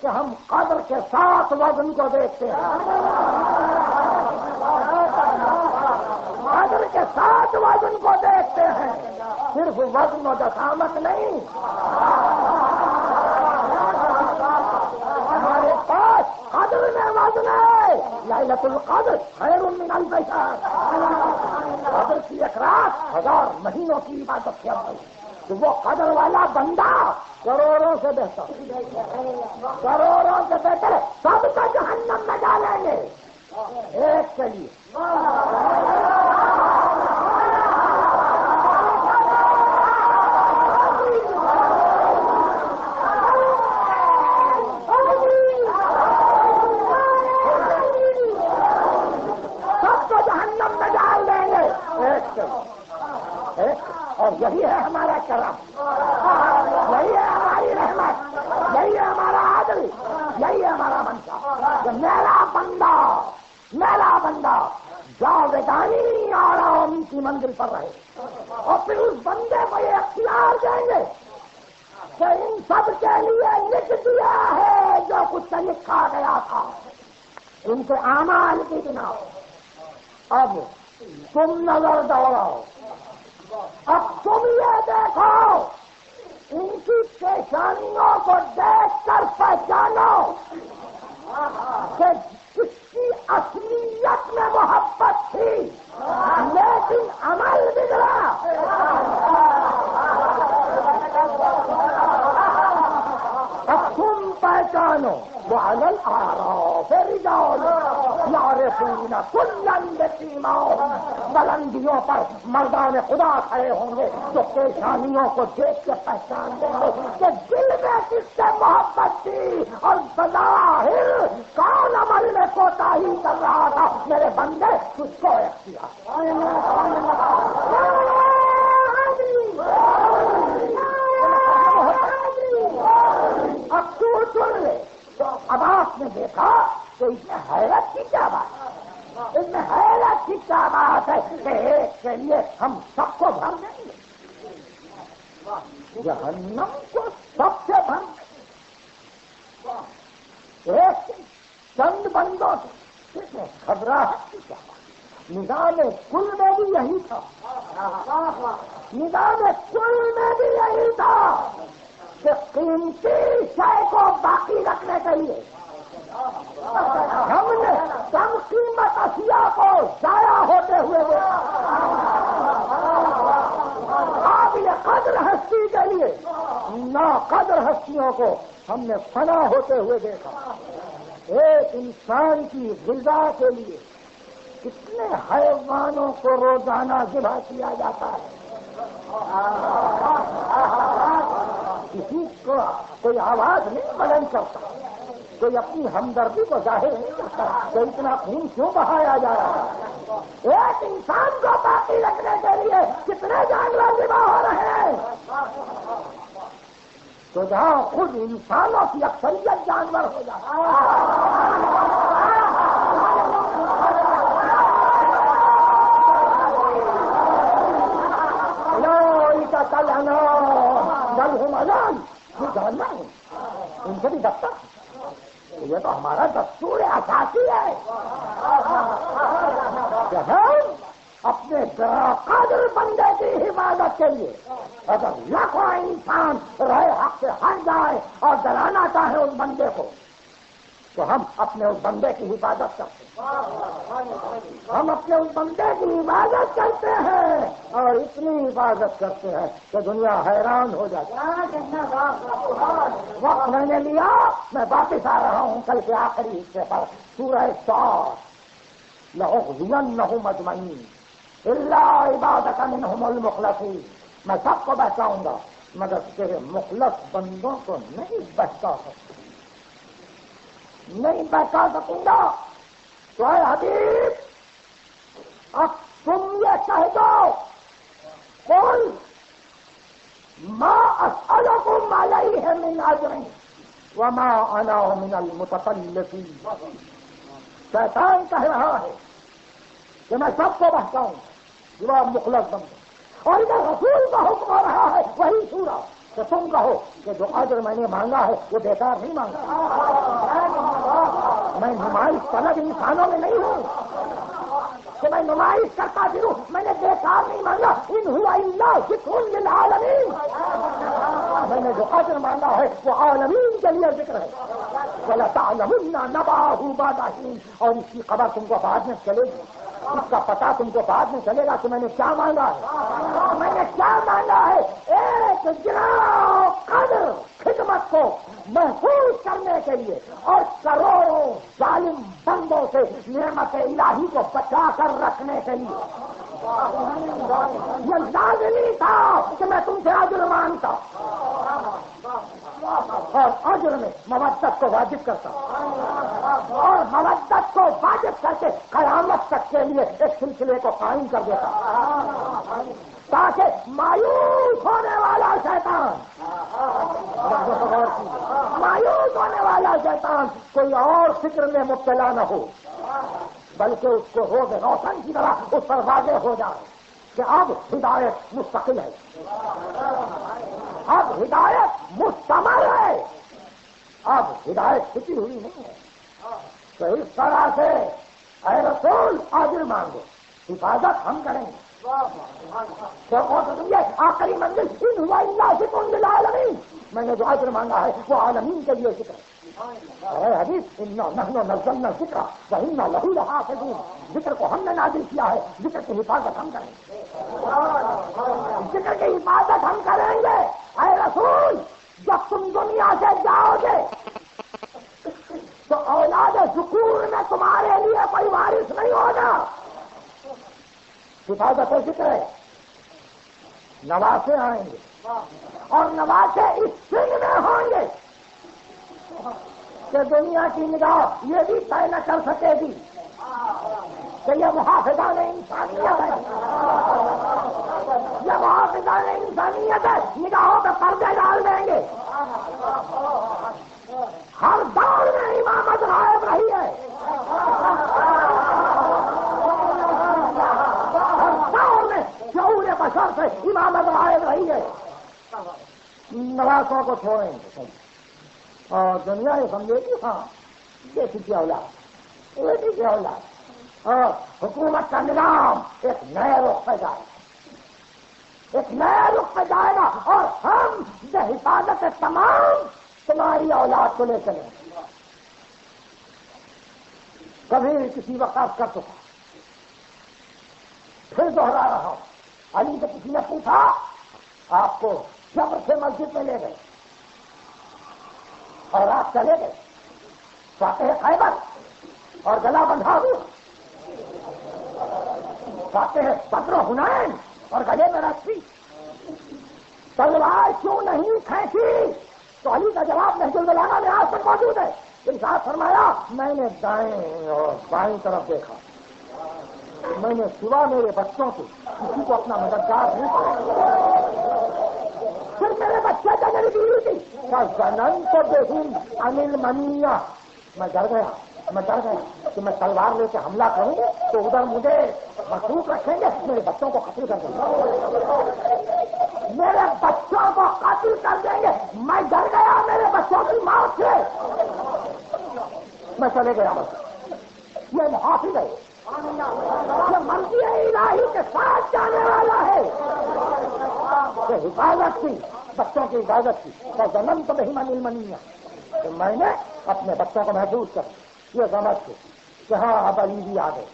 A: کہ ہم قدر کے ساتھ وزن کو دیکھتے ہیں، قدر کے ساتھ وزن کو دیکھتے ہیں، صرف وزن و جسامت نہیں. ہمارے پاس قدر میں وزن ہے. لیلۃ القدر خیر من الف شہر، قدر کی ایک رات 1000 مہینوں کی عبادت سے افضل. تو وہ قدر والا بندہ کروڑوں سے بہتر، کروڑوں سے بہتر. سب کو جہنم میں ڈالیں گے ایک کے لیے. اور یہی ہے ہمارا کرم، یہی ہے ہماری رحمت، یہی ہے ہمارا عدل، یہی ہے ہمارا منشا کہ میرا بندہ جاویدانی آرام کی منزل پر رہے. اور پھر اس بندے کو یہ اختیار دیں گے کہ ان سب کے لیے لکھ دیا ہے جو کچھ لکھا گیا تھا ان کے اعمال کی بنا. اب تم نظر دوڑاؤ، اب تم یہ دیکھو، ان کی پیشانیوں کو دیکھ کر پہچانو کہ کس کی اصلیت میں محبت تھی لیکن عمل بگڑا. اب تم پہچانو وعلی الاعراف رجال یعرفون کلا بسیماہم، بلندیوں پر مردان خدا کھڑے ہوں گے جو پیشانیوں کو دیکھ کے پہچان دیں گے کہ دل میں کس سے محبت تھی اور بظاہر کون عمل میں کوتاہی کر رہا تھا. میرے بندے تجھ کو اختیار. اب تو سن لے. تو اب آپ نے دیکھا تو اس میں حیرت کی کیا بات ہے؟ اس میں حیرت کی کیا بات ہے کہ ایک کے لیے ہم سب کو بھر دیں گے، جہنم کو سب سے بھر دیں گے. ایک چند بندوں سے گھبراہٹ کی کیا بات؟ نظام کل میں بھی یہی تھا، نظام کل میں بھی یہی تھا کہ قیمتی شے کو باقی رکھنے کے لیے ہم نے کم قیمت اشیاء کو ضائع ہوتے ہوئے دیکھا، قابل قدر ہستی کے لیے ناقدر ہستیوں کو ہم نے فنا ہوتے ہوئے دیکھا۔ ایک انسان کی غذا کے لیے کتنے حیوانوں کو روزانہ ذبح کیا جاتا ہے، کسی کو کوئی آواز نہیں بلند کرتا، کوئی اپنی ہمدردی کو ظاہر نہیں کرتا کہ اتنا خون کیوں بہایا جا رہا ہے۔ ایک انسان کو باقی رکھنے کے لیے کتنے جانور ذبح ہو رہے ہیں، تو جہاں خود انسانوں کی اکثریت جانور ہو جاتا ہے۔ یہ جاننا ہے، ان سے بھی دفتر، یہ تو ہمارا دستور اساسی ہے کہ ہم اپنے قادر بندے کی حفاظت کے لیے اگر لاکھوں انسان رہے حق سے ہٹ جائے اور ڈرانا چاہے اس بندے کو، تو ہم اپنے اس بندے کی حفاظت کرتے ہیں، ہم اپنے اس بندے کی حفاظت کرتے ہیں اور اتنی حفاظت کرتے ہیں کہ دنیا حیران ہو جاتی ہے۔ وقت میں نے لیا، میں واپس آ رہا ہوں کل کے آخری حصے پر، سورہ صاد، لَأُغْوِيَنَّهُمْ أَجْمَعِينَ إِلَّا عِبَادَكَ مِنْهُمُ الْمُخْلَصِينَ، میں سب کو بچاؤں گا مگر تیرے مخلص بندوں کو نہیں بچا سکوں، نہیں بچا سکوں گا۔ تو اے حبیب اب تم یہ کہہ دو، قل ما اسألکم علیہ من اجر وما انا من المتطلفین۔ شیطان کہہ رہا ہے کہ میں سب کو بہکاؤں جواب مخلص بندوں، اور ادھر رسول کا حکم ہو رہا ہے وہی سورہ کہ تم کہو کہ جو اجر میں نے مانگا ہے وہ بیکار نہیں مانگا، میں نمائش طلب انسانوں میں نہیں ہوں کہ میں نمائش کرتا پھروں، میں نے بیکار نہیں مانگا، ان ہوا الا ذکر للعالمین، میں نے جو اجر مانگا ہے وہ عالمین کے لیے ذکر ہے۔ وَلَتَعْلَمُنَّ نَبَأَهُ بَعْدَ حِينٍ، اور اس کی خبر تم کو بعد میں چلے گی، اس کا پتہ تم کو بعد میں چلے گا کہ میں نے کیا مانگا ہے، میں نے کیا مانگا ہے۔ ایک جناب قدر خدمت کو محفوظ کرنے کے لیے اور کروڑوں ظالم بندوں سے نعمت الہی کو بچا کر رکھنے کے لیے یہ لازمی تھا کہ میں تم سے اجر مانگتا اور اجر میں مودت کو واجب کرتا اور مودت کو واجب کر کے قیامت تک کے لیے ایک سلسلے کو قائم کر دیتا تاکہ مایوس ہونے والا شیطان کوئی اور فکر میں مبتلا نہ ہو، بلکہ اس کو روز روشن کی طرح اس پر واضح ہو جائے کہ اب ہدایت مستقل ہے، اب ہدایت مستمر ہے، اب ہدایت چھپی ہوئی نہیں ہے۔ تو اس طرح سے اے رسول اجر مانگو، حفاظت ہم کریں گے۔ آخری منزل ان ہوا الا ذکر للعالمین، میں نے جو اجر مانگا ہے وہ عالمین کے لیے ذکر ہے۔ اے حدیث انا نحن نزلنا الذکر وانا لہ لحافظون، ذکر کو ہم نے نازل کیا ہے، ذکر کی حفاظت ہم کریں گے، ذکر کی حفاظت ہم کریں گے۔ اے رسول جب تم دنیا سے جاؤ گے تو اولاد ذکور میں تمہارے لیے کوئی وارث نہیں ہوگا، حفاظت ذکر ہے، نواسے آئیں گے اور نواسے اس سن میں ہوں گے کہ دنیا کی نگاہ یہ بھی طے نہ کر سکے گی کہ یہ محافظان انسانیت ہے، یہ محافظان انسانیت ہے، نگاہوں پہ پردے ڈال دیں گے۔ ہر دور میں امامت غائب رہی ہے، ہر دور میں شعور بشر سے امامت غائب رہی ہے۔ نواسوں کو چھوڑیں گے اور دنیا یہ سمجھے گی ہاں یہ کسی اولاد بیٹی کی اولاد اور حکومت کا نظام ایک نئے رخ پہ جائے گا، ایک نئے رخ پہ جائے گا، اور ہم حفاظت تمام تمہاری اولاد کو لے چلیں گے۔ کبھی کسی وقت کر چکا، پھر دوہرا رہا ہوں، علی سے کسی نے پوچھا آپ کو صبر سے مسجد میں لے گئے اور آپ چلے گئے، فاتح خیبر اور گلا بندھا ہوا، فاتح بدر و حنین اور گلے میں رسی، تلوار کیوں نہیں کھینچی؟ تو علی کا جواب نہج البلاغہ میں آج تک موجود ہے۔ ارشاد فرمایا میں نے دائیں اور بائیں طرف دیکھا، میں نے سوا میرے بچوں کے کسی کو اپنا مددگار نہیں کیا، پھر میرے بچے کا میری بیوی تھی زنن تو دیکھوں انل منیا، میں ڈر گیا کہ میں تلوار لے کے حملہ کروں تو ادھر مجھے مصروف رکھیں گے، میرے بچوں کو قتل کر دیں گے، میرے بچوں کو قتل کر دیں گے، میں ڈر گیا میرے بچوں کی موت سے، میں چلے گیا بس۔ یہ محافظ ہے، یہ مرضی الہی کے ساتھ جانے والا ہے، یہ حفاظت کی، بچوں کی حفاظت کی، تو جنم تو نہیں من المنیا، تو میں نے اپنے بچوں کو محسوس کر یہ سمجھ کے کہ ہاں اب علی بھی آ گئے،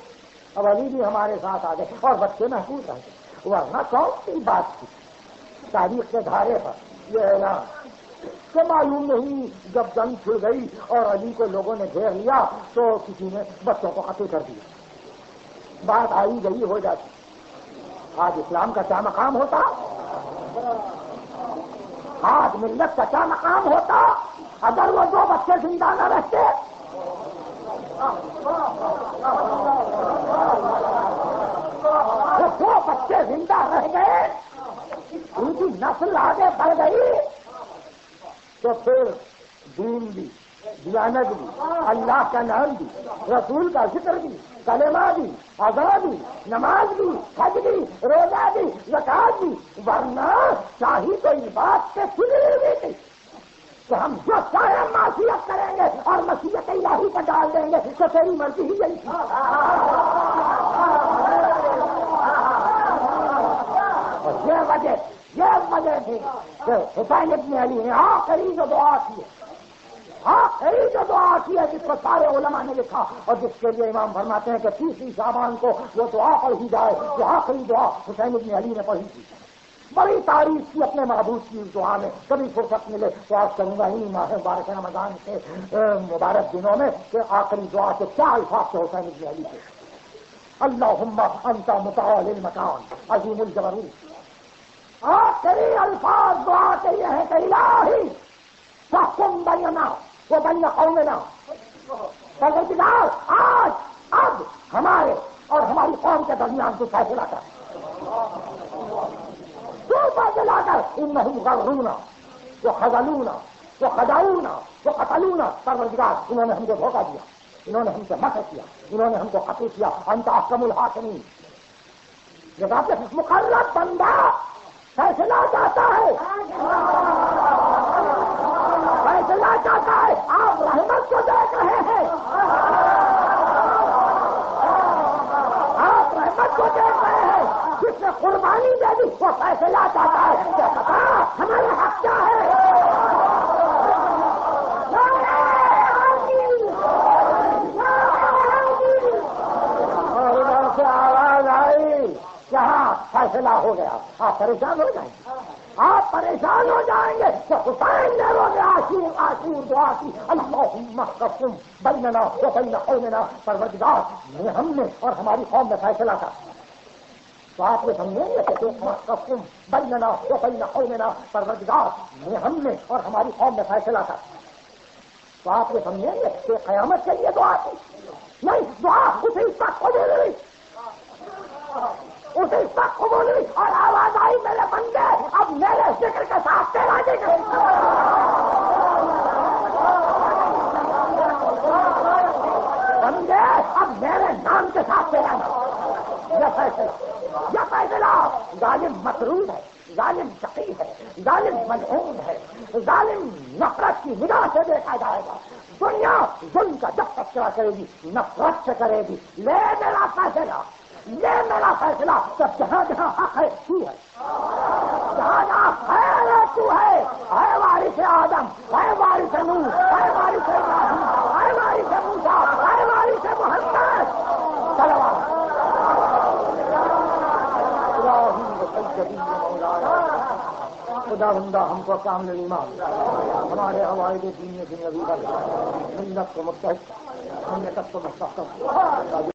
A: اب علی بھی ہمارے ساتھ آ گئے، اور بچے محسوس رہ گئے، ورنہ کون سی بات تھی تاریخ کے دھارے پر یہ اعلان کہ معلوم نہیں جب جنگ چھڑ گئی اور علی کو لوگوں نے گھیر لیا تو کسی نے بچوں کو قتل کر دیا، بات آئی گئی ہو جاتی۔ آج اسلام کا کیا مقام ہوتا، آج ملت کا کیا مقام ہوتا اگر وہ دو بچے زندہ نہ رہتے؟ وہ دو بچے زندہ رہ گئے، ان کی نسل آگے بڑھ گئی تو پھر دین بھی، دیانت بھی، اللہ کا نام بھی، رسول کا ذکر بھی، کلمہ بھی، اذان بھی، نماز بھی، حج بھی، روزہ بھی، زکات بھی، ورنہ چاہی تو اس بات سے سنی بھی تھی کہ ہم جو چاہے معصیت کریں گے اور مشیت الہی کو ڈال دیں گے تو تیری مرضی ہی یہی تھی۔ اور یہ وجہ تھی کہ حسین ابن علی نے آخری جو دعا کی ہے، آخری جو دعا کی ہے جس کو سارے علماء نے لکھا اور جس کے لیے امام فرماتے ہیں کہ 30 شعبان کو وہ دعا پڑھی جائے، جو آخری دعا حسین ابن علی نے پڑھی تھی، بڑی تعریف کی اپنے معبود کی اس دعا میں، کبھی فرصت ملے تو آج کروں گا انہی ماہ مبارک رمضان کے مبارک دنوں میں کہ آخری دعا کے کیا الفاظ سے حسین ابن علی کے اللہم انت متعال المکان عظیم الجبروت، آخری الفاظ دعا کے یہ ہے کہ الہی فاحکم بیننا وبین قومنا، پروردگار آج اب ہمارے اور ہماری قوم کے درمیان تو فیصلہ کر، تو فیصلہ کر، انہم غرونا وخذلونا وخدعونا وقتلونا، پروردگار انہوں نے ہم کو دھوکہ دیا، انہوں نے ہم سے مکر کیا، انہوں نے ہم کو قتل کیا، انت احکم الحاکمین۔ جب آپ کے مقرب بندہ فیصلہ چاہتا ہے، فیصلہ چاہتا ہے، آپ رحمت کو دیکھ رہے ہیں، آپ رحمت کو دیکھ رہے ہیں، جس نے قربانی دے دی وہ فیصلہ چاہتا ہے کہ پتا ہمارے حق کیا ہے۔ اور ادھر سے آواز آئی یہاں فیصلہ ہو گیا، آپ پریشان ہو جائیں گے، آپ پریشان ہو جائیں گے کہ حسین نے روز عاشور دعا کی اللہم احکم بیننا وبین قومنا، پروردگار نے ہم نے اور ہماری قوم میں فیصلہ تھا، تو آپ یہ سمجھیں گے کہ احکم بیننا وبین قومنا، پروردگار نے ہم نے اور ہماری قوم میں فیصلہ تھا، تو آپ یہ سمجھیں گے کہ قیامت کے لیے دعا تھی؟ نہیں، دعا اسی وقت قبول ہوئی، اسی وقت قبول ہوئی، اور آواز آئی میرے بندے اب میرے ذکر کے ساتھ تیرا ذکر، بندے اب میرے نام کے ساتھ تیرا نام، یہ فیصلہ غالب مطلوب ہے، ظالم شقی ہے، ظالم ملعون ہے، ظالم نفرت کی نگاہ سے دیکھا جائے گا۔ دنیا ظلم کا جب تذکرہ کرے گی نفرت سے کرے گی۔ لے میرا فیصلہ، لے میرا فیصلہ، جب جہاں جہاں حق ہے تو ہے، جہاں جہاں خیر ہے تو ہے وارث آدم، ہے وارث نوح، ہے وارث ابراہیم، ہے وارث موسیٰ، ہے وارث محمد صلوات خدا بندہ ہم کو کامل ایمان، ہمارے عوائد دینی دنیاوی پر ملت کو متحد، مملکت کو مستحکم